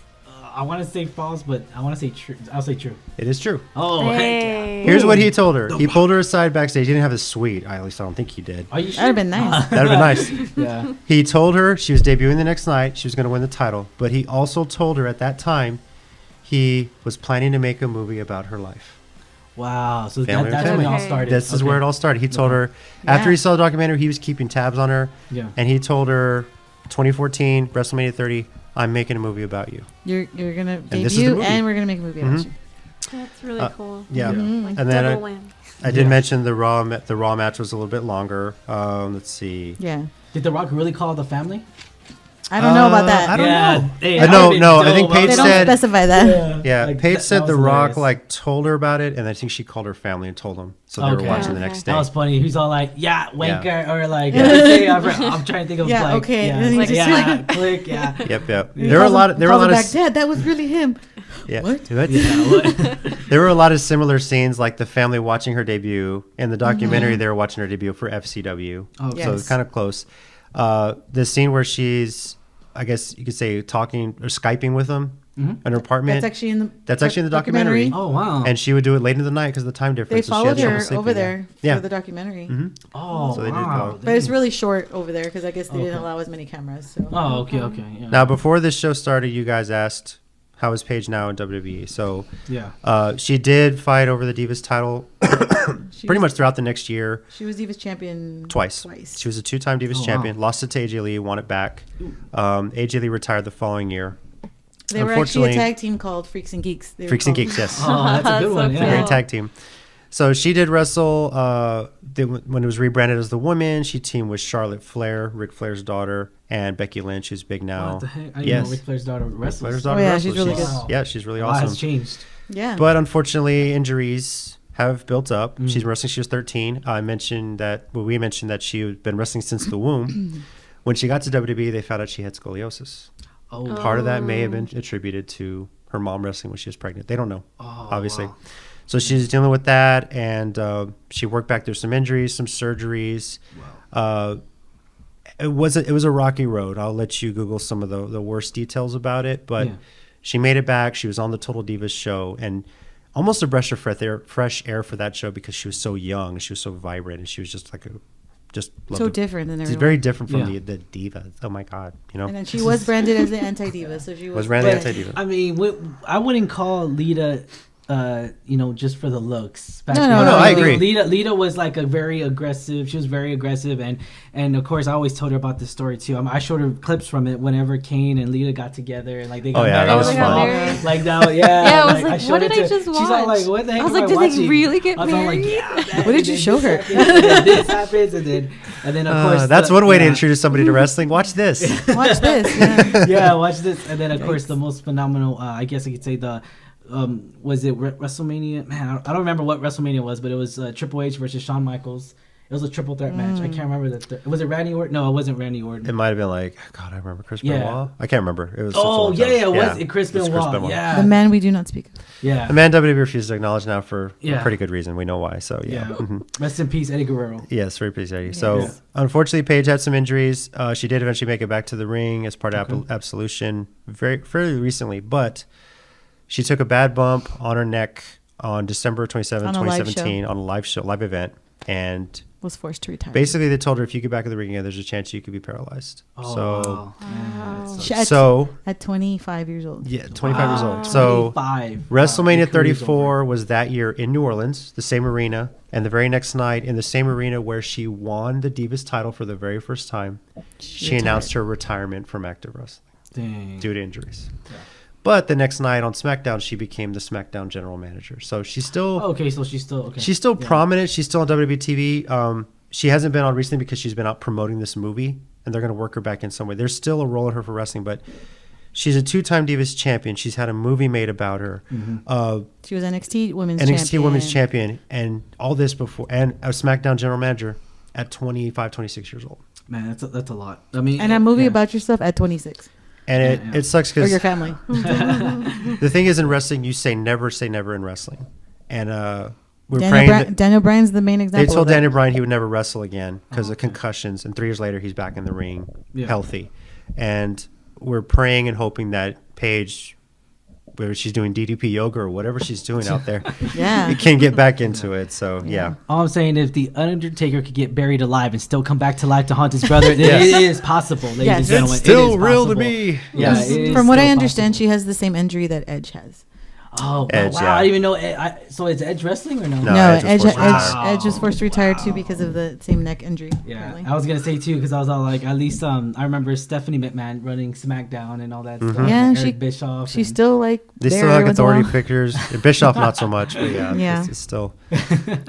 I want to say false, but I want to say true. I'll say true.
It is true.
Oh, heck yeah.
Hey.
Here's what he told her.
The
He
Rock.
pulled her aside backstage. He didn't have a suite. At least I don't think he did.
Are you sure?
That'd have been nice.
That'd have been nice.
Yeah.
He told her she was debuting the next night. She was going to win the title. But he also told her at that time he was planning to make a movie about her life.
Wow. So
Family
that's
family.
when it all
Okay.
started.
This is
Okay.
where it all started. He told her, after
Yeah.
he saw the documentary, he was keeping tabs on her.
Yeah.
And he told her, 2014, WrestleMania 30, I'm making a movie about you.
You're gonna
this is the
debut,
movie.
and we're gonna make a movie about
Mhm.
you.
That's really cool.
Yeah.
Mhm.
Like
And then
double whammy.
I did
Yeah.
mention the Raw match was a little bit longer. Let's see.
Yeah,
Did The Rock really call the family?
I don't know about that.
I don't
yeah.
know.
Hey,
No,
that would've been
no, I
dope.
think Paige
They don't
said-
specify that.
Yeah,
Like,
Paige
that
said
was
The Rock
hilarious.
told her about it, and I think she called her family and told them, so they were
Okay.
watching the
Okay.
next day.
That was funny. He's all like, "Yeah, wanker," or like, I'm trying to think of
Yeah,
like,
okay.
yeah,
And then he
like,
just
yeah,
like-
click, yeah.
Yep.
He
There were a
calls
lot.
him-
There were a
calls
lot
him
of.
back, Dad, that was really him.
Yeah.
What?
Yeah, what?
There were a lot of similar scenes, like the family watching her debut. In the documentary, they were watching her debut for FCW,
Oh,
so
Yes.
it's kind of close. The scene where she's, I guess you could say, talking or Skyping with them in her apartment.
That's actually in the.
That's actually in the documentary.
Oh wow.
And she would do it late in the night because of the time
They
difference. so she
followed
had trouble
her
sleeping,
over
yeah.
there
Yeah.
for the documentary,
oh
So they did
wow.
go.
but it's really short over there because I guess they didn't
Okay.
allow as many cameras. So.
Oh okay, okay. Yeah.
Now, before this show started, you guys asked, how is Paige now in WWE? So
yeah.
she did fight over the Divas title
She
pretty
was-
much throughout the next year.
She was Divas champion
Twice. She was a two-time Divas
Oh, wow.
champion, lost to AJ Lee, won it back. AJ Lee retired the following year.
They were actually a
Unfortunately-
tag team called Freaks and Geeks. They were
Freaks and
called-
Geeks, yes.
Oh, that's a good
So
one.
cool.
Yeah.
Great tag team. So she did wrestle when it was rebranded as the woman. She teamed with Charlotte Flair, Ric Flair's daughter, and Becky Lynch, who's big now.
What the heck? I didn't
Yes.
know Ric Flair's daughter wrestles.
Flair's daughter
Oh, yeah,
wrestles.
she's really
good.
Yeah, she's really
A lot has
awesome.
changed.
Yeah.
But unfortunately, injuries have built up.
Mm.
She's been wrestling. She was 13. We mentioned that she had been wrestling since the womb. When she got to WWE, they found out she had scoliosis.
Oh,
Part of that may have been attributed to her mom wrestling when she was pregnant. They don't know, obviously.
wow.
So she's dealing with that, and she worked back through some injuries, some surgeries. It was a rocky road. I'll let you Google some of the worst details about it, but
Yeah.
she made it back. She was on the Total Divas show, and almost a breath of fresh air for that show because she was so young, she was so vibrant, and she was just loved
so
it.
different than
She's
everyone.
very different from
Yeah.
the diva. Oh my god, you know.
And then she was branded as the anti-diva, so she was
branded
But,
anti-diva.
I mean, I wouldn't call Lita, just for the looks. Back
No,
then.
no,
no, I agree.
Lita was like a very aggressive. She was very aggressive, and of course, I always told her about this story too. I showed her clips from it whenever Kane and Lita got together, and like they got
Oh, yeah,
married.
that was
and
fun.
all.
Married.
Like that, yeah.
Yeah, I was like,
showed
what
it
did I
to-
just
She's all like,
watch?
what the heck
I was
am
like, did they
watching?
really get
I was all like,
married?
yeah.
What did you show her?
This happens, and then of course
That's one way to
yeah.
introduce somebody to wrestling. Watch this.
Watch this. Yeah.
Yeah, watch this, and then of course the most phenomenal. I guess I could say the. Was it WrestleMania? Man, I don't remember what WrestleMania was, but it was Triple H versus Shawn Michaels, It was a triple threat match. I can't remember was it Randy Orton? No, it wasn't Randy Orton.
It might have been like, God, I remember Chris
Yeah.
Benoit. I can't remember. It was such a
Oh
long
yeah,
time.
yeah, it was Chris
It's
Benoit. Yeah,
The man we do not speak of.
yeah,
The man WWE refuses to acknowledge now for
Yeah.
a pretty good reason. We know why. So yeah.
yeah. Rest in peace, Eddie Guerrero.
Yes, very pleased, Eddie. So,
Yeah.
unfortunately, Paige had some injuries. She did eventually make it back to the ring as part of Absolution fairly recently, but she took a bad bump on her neck on December 27,
On a live
2017, on a live event. And
Was forced to retire.
basically, they told her if you get back in the ring again, there's a chance you could be paralyzed.
Oh,
So,
wow. Man, that sucks.
She- at,
so
at 25 years old.
yeah, 25 years old. So,
25.
WrestleMania
Wow, your career's
34 was that year in New Orleans, the same arena, and the very next night in the same arena where she won the Divas title for the very first time, she announced her retirement from active wrestling
Dang.
due to injuries. But the next night on SmackDown, she became the SmackDown general manager. So she's still
Okay, so she's still okay.
she's still
Yeah.
prominent. She's still on WWE TV. She hasn't been on recently because she's been out promoting this movie, and they're going to work her back in some way. There's still a role in her for wrestling, but she's a two-time Divas champion. She's had a movie made about her.
She was NXT Women's
NXT
Champion.
Women's Champion, and all this before, and a SmackDown general manager at 25, 26 years old.
Man, that's a lot. I mean,
And a movie
yeah.
about yourself at 26.
And
Yeah.
it sucks
Or
because
your family.
the thing is in wrestling, you say never in wrestling. And we're
Daniel,
praying that
Daniel Bryan's the main
they
example.
told
of that.
Daniel Bryan he would never wrestle again because
Oh,
of
okay.
concussions, and 3 years later he's back in the ring,
Yeah.
healthy. And we're praying and hoping that Paige, whether she's doing DDP yoga or whatever she's doing out there,
Yeah.
can get back into it. So yeah.
All I'm saying, if the Undertaker could get buried alive and still come back to life to haunt his brother,
Yes.
it is possible, ladies
Yes.
and
It's
gentlemen. It
still
is
real to
possible.
me.
Yeah, it is
From what I
still
understand,
possible.
she has the same injury that Edge has.
Oh,
Edge,
wow!
yeah.
I didn't even know. So is Edge wrestling or no?
No.
No,
Edge was forced to retire.
Edge was forced to retire too because of the same neck injury.
Yeah,
apparently.
I was gonna say too because I was all like, at least I remember Stephanie McMahon running SmackDown and all that stuff.
Yeah,
and
she-
Eric Bischoff.
She's
and-
still like
They
there
still have
every once in a
authority
while.
figures. Bischoff, not so much, but yeah,
Yeah.
It's still.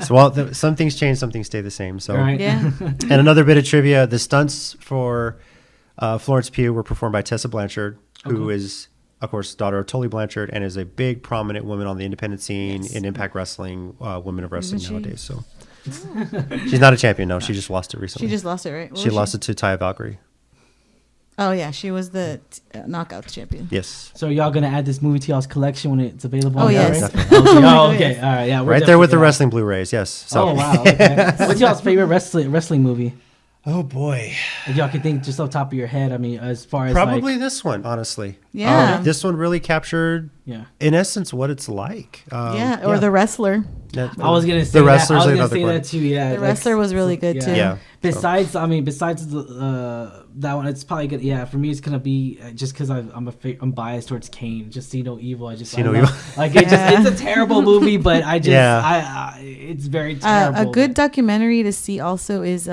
So well, some things change, some things stay the same. So,
Right.
Yeah.
and another bit of trivia: the stunts for Florence Pugh were performed by Tessa Blanchard, who is, of course, daughter of Tully Blanchard, and is a big prominent woman on the independent scene in Impact Wrestling, Women of Wrestling
Isn't she?
nowadays. So, she's not a champion. No, she just lost it recently.
She just lost it, right? What
She
was
lost it to Taya Valkyrie.
Oh yeah, she was the knockout champion.
Yes.
So y'all gonna add this movie to y'all's collection when it's available?
Oh,
on
yes.
Blu-ray?
Definitely.
Okay.
Oh,
Oh, okay.
yes.
All right. Yeah. we're
Right there with the
definitely-
wrestling Blu-rays. Yes. So.
Oh wow. Okay. What's y'all's favorite wrestling movie?
Oh boy.
If y'all can think just off the top of your head. I mean, as far as
Probably
like,
this one, honestly.
Yeah.
This one really captured,
yeah.
in essence, what it's like.
Yeah, or the wrestler.
I was gonna say
The
that.
Wrestler's
I was gonna
another
say
one.
that too. Yeah.
The Wrestler was really good,
yeah.
too.
Yeah.
Besides the that one, it's probably good. Yeah, for me, it's gonna be just because I'm biased towards Kane. Just See No Evil. I
See
I
No
love-
Evil.
Like it's a terrible movie, but I just
Yeah.
it's very terrible.
A good documentary to see also is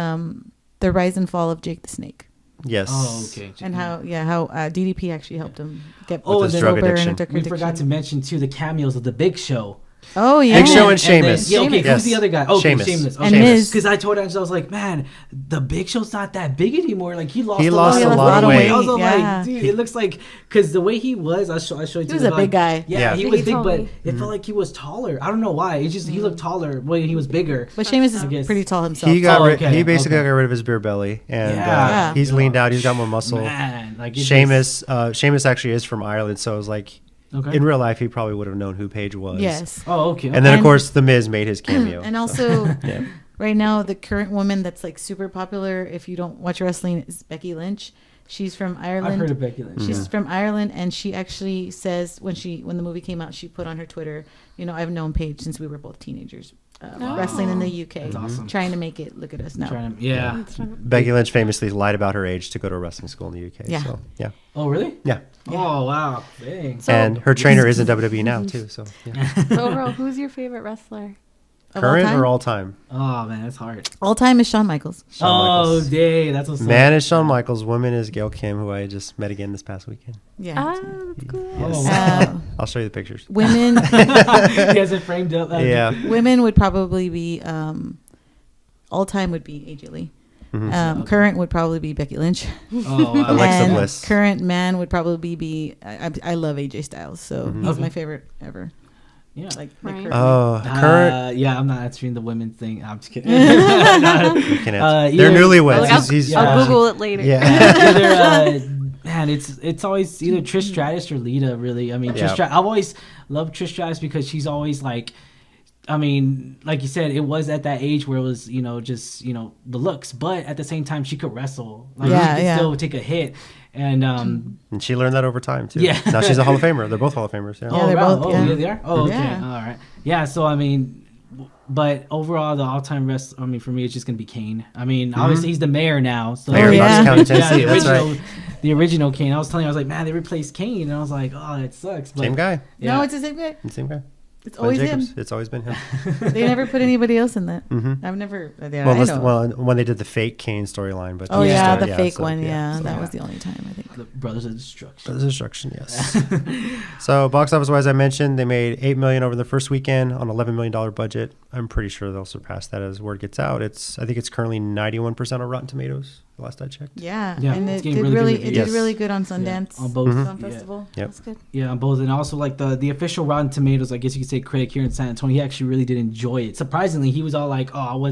the rise and fall of Jake the Snake,
Yes.
Oh, okay.
and how DDP actually helped him get
Oh,
his
and
drug
sober
addiction.
and drug
We forgot to
addiction.
mention too the cameos of the Big Show.
Oh yeah,
Big Show and
then-
Sheamus.
yeah, okay.
Yes.
Who's the other guy? Okay,
Sheamus.
Sheamus.
And Miz.
Because I told Angela, I was like, man, the Big Show's not that big anymore. Like he lost
He
a
lost
lot,
a lot of weight.
I was all
Yeah.
like, dude, it looks like because the way he was, I showed you.
He was a
like,
big guy.
Yeah,
Yeah.
he
Yeah,
was
he
big,
told
but
me.
it felt like he was taller. I don't know why. It just he looked taller when he was bigger.
But Sheamus is
I guess.
pretty tall himself.
He got
Oh, okay,
he basically
okay.
got rid of his beer belly, and
Yeah.
he's
Yeah.
leaned out. He's got more muscle.
Man, like it
Sheamus actually is from Ireland, so it was like
just- okay.
in real life he probably would have known who Paige was.
Yes.
Oh, okay.
And then of
And-
course the Miz made his cameo.
And also,
Yeah.
right now, the current woman that's like super popular, if you don't watch wrestling, is Becky Lynch. She's from Ireland.
I've heard of Becky Lynch.
She's from Ireland, and she actually says when the movie came out, she put on her Twitter, I've known Paige since we were both teenagers, wrestling in the UK,
That's awesome.
trying to make it. Look at us now.
Trying to, yeah.
Becky Lynch famously lied about her age to go to a wrestling school in the UK.
Yeah.
So yeah.
Oh, really?
Yeah.
Oh, wow. Dang.
So-
And her trainer is in WWE now too. So yeah.
So overall, who's your favorite wrestler?
Of all
Current
time?
or all time?
Oh man, that's hard.
All time is Shawn Michaels.
Shawn
Oh,
Michaels.
dang, that's what's
Man is Shawn Michaels. Woman is Gail Kim, who I just met again this past weekend.
Yeah.
Ah, that's cool.
Oh,
Yes.
wow.
I'll show you the pictures.
Women,
He has it framed up.
Yeah.
women would probably be all time would be AJ Lee. Current would probably be Becky Lynch.
Oh, wow.
Alexa
and
Bliss.
Current man would probably be I love AJ Styles, so he's
Okay.
my favorite ever.
Yeah.
Like
Right.
Oh, current.
Yeah, I'm not answering the women thing. I'm just kidding.
You can answer. They're
either-
newlyweds.
I'll,
He's
I'll
watching.
Google it later.
Yeah.
either, man, it's always either Trish Stratus or Lita. Really, I mean,
Yeah.
I've always loved Trish Stratus because she's always like, I mean, like you said, it was at that age where it was, just the looks, but at the same time, she could wrestle. Like,
Yeah,
she could
yeah.
still take a hit, and
And she learned that over time too.
Yeah.
Now she's a Hall of Famer. They're both Hall of Famers. Yeah.
Yeah, they're
wow.
both,
Oh,
yeah.
they are. Oh, okay.
Yeah.
All right. Yeah. So I mean, but overall, the all-time wrestler. I mean, for me, it's just gonna be Kane. I mean, obviously he's the mayor now. So
Mayor of
yeah.
Knox County, Tennessee.
the
That's
original,
right.
the original Kane. I was telling you, I was like, man, they replaced Kane, and I was like, oh, that sucks. But,
Same guy.
Yeah.
No, it's the same guy.
Same guy.
It's
Glenn
always
Jacobs.
him.
It's always been him.
They never put anybody else in that.
Mhm.
I've never. Yeah,
Well,
I know.
when they did the fake Kane storyline, but
Oh
the
yeah,
story-
the fake
so,
one. Yeah,
so-
that was the only time I think.
The Brothers of Destruction.
Brothers of Destruction, yes. So box office wise, I mentioned they made $8 million over the first weekend on $11 million budget. I'm pretty sure they'll surpass that as word gets out. I think it's currently 91% on Rotten Tomatoes. The last I checked.
Yeah,
Yeah,
and
it's
it
getting
did
really good
really,
reviews.
it did
Yes.
really good on Sundance
On both.
Film
Yeah.
Festival.
Yep.
That's good.
Yeah, on both, and also like the official Rotten Tomatoes, I guess you could say critic here in San Antonio, he actually really did enjoy it. Surprisingly, he was all like, "Oh,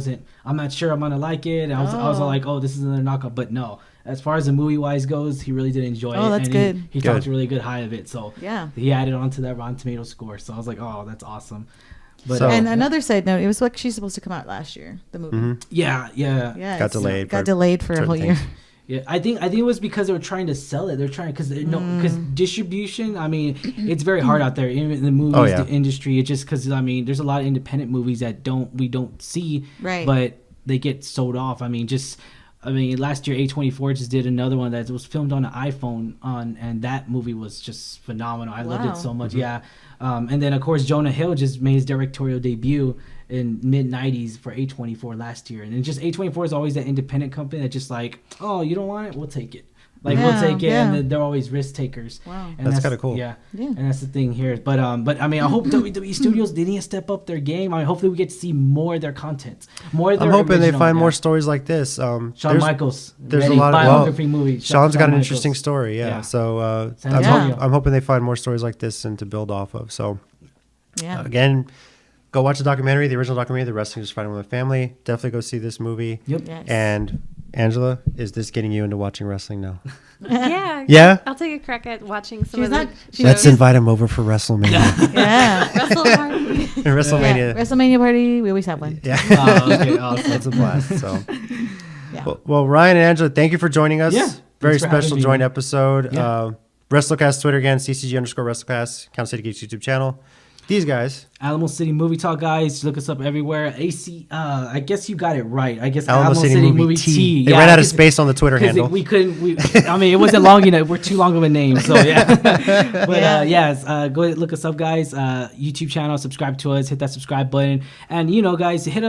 I'm not sure I'm gonna like it." And I was all
Oh.
like, "Oh, this is another knockoff," but no. As far as the movie wise goes, he really did enjoy it.
Oh, that's
and
good.
He
Good.
talked really good high of it, so
Yeah.
he added on to that Rotten Tomato score. So I was like, "Oh, that's awesome." But
So-
And another side note, it was actually supposed to come out last year. The movie.
Mhm.
yeah,
Yeah,
Got
it's-
delayed
Got
for
delayed for a
certain
whole year.
things.
yeah. I think it was because they were trying to sell it. They're trying because distribution. I mean, it's very hard out there in the movies
Oh, yeah.
the industry. It's just because I mean, there's a lot of independent movies that we don't see,
Right.
but they get sold off. I mean, last year A24 just did another one that was filmed on an iPhone and that movie was just phenomenal. I loved
Wow.
it so much. Yeah. And then of course Jonah Hill just made his directorial debut in mid 90s for A24 last year. And just A24 is always that independent company that just like, oh, you don't want it? We'll take it. Like we'll
Yeah,
take it,
yeah.
and they're always risk takers.
Wow.
And
That's kinda cool.
Yeah,
Yeah.
and that's the thing here. But I mean, I hope WWE Studios they need to step up their game. I mean, hopefully we get to see more of their content. More of their
I'm hoping they
original,
find
yeah.
more stories like this.
Shawn
there's-
Michaels.
there's a
ready,
lot of-
biography movie.
Sean's got
Shawn
an
Michaels.
interesting story, yeah.
Yeah.
So
San
I'm,
Antonio.
I'm hoping they find more stories like this and to build off of. So
Yeah.
again, go watch the documentary, the original documentary, The Wrestling is Fighting with a Family. Definitely go see this movie.
Yep.
Yes.
And Angela, is this getting you into watching wrestling now?
Yeah.
Yeah?
I'll take a crack at watching some
She's
of the
not- she's-
Let's
shows.
invite him over for WrestleMania.
Yeah.
Wrestle Party.
WrestleMania.
Yeah. WrestleMania party. We always have one.
Yeah.
Oh, okay, awesome.
It's a blast. So,
Yeah.
well, Ryan and Angela, thank you for joining us.
Yeah,
Very
thanks for having
special
me.
joint episode.
Yeah.
WrestleCast Twitter again, CCG_WrestleCast, Count City Geeks YouTube channel. These guys,
Alamo City Movie Talk, guys. Look us up everywhere. I guess you got it right. I guess
Alamo City Movie T. They
Yeah,
ran out of
'cause-
space on the Twitter
'cause
handle.
we couldn't. I mean, it wasn't long enough. We're too long of a name. So yeah. But yes, go ahead, look us up, guys. YouTube channel, subscribe to us, hit that subscribe button, and guys, hit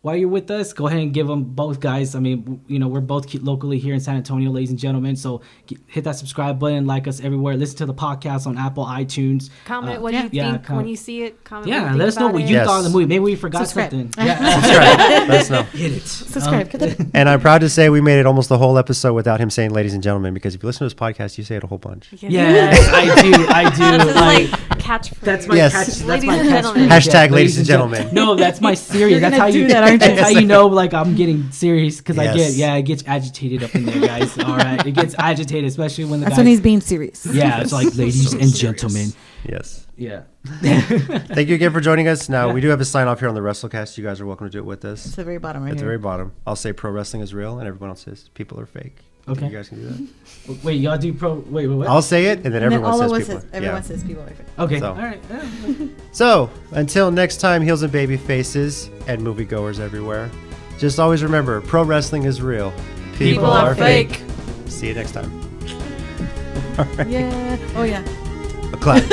while you're with us, go ahead and give them both, guys. I mean, we're both locally here in San Antonio, ladies and gentlemen. So hit that subscribe button, like us everywhere. Listen to the podcast on Apple, iTunes.
Comment what you think when you see it. Comment
Yeah,
what you
let
think
us know
about
what
it.
you
Yes.
thought of the movie. Maybe we forgot
Subscribe.
something. Yeah.
Subscribe. Let us know.
Hit it.
Subscribe.
And I'm proud to say we made it almost the whole episode without him saying "ladies and gentlemen," because if you listen to this podcast, you say it a whole bunch.
Yes, I do.
That's his, like catchphrase.
That's my
Yes.
catch. That's
Ladies
my
and gentlemen.
catchphrase.
Hashtag ladies and gentlemen.
No, that's my serious.
You're
That's
gonna
how
do
you.
that, aren't you?
That's how you know, like I'm getting serious because
Yes.
it gets agitated up in there, guys. All right, it gets agitated, especially when the
That's
guy.
when he's being serious.
Yeah, it's like ladies
So
and
serious.
gentlemen.
Yes.
Yeah.
Thank you again for joining us. Now
Yeah.
we do have a sign off here on the WrestleCast. You guys are welcome to do it with us.
It's the very bottom right
At the
here.
very bottom, I'll say pro wrestling is real, and everyone else says people are fake.
Okay.
You guys can do that.
Wait, y'all do pro? Wait, what?
I'll say it, and then
And then
everyone
all
says
of us
people.
says,
are-
everyone
yeah.
says people are fake.
Okay.
So-
All right. Yeah.
So until next time, heels and baby faces and moviegoers everywhere. Just always remember, pro wrestling is real.
People are fake.
See you next time.
Yeah. Oh, yeah.
A clap.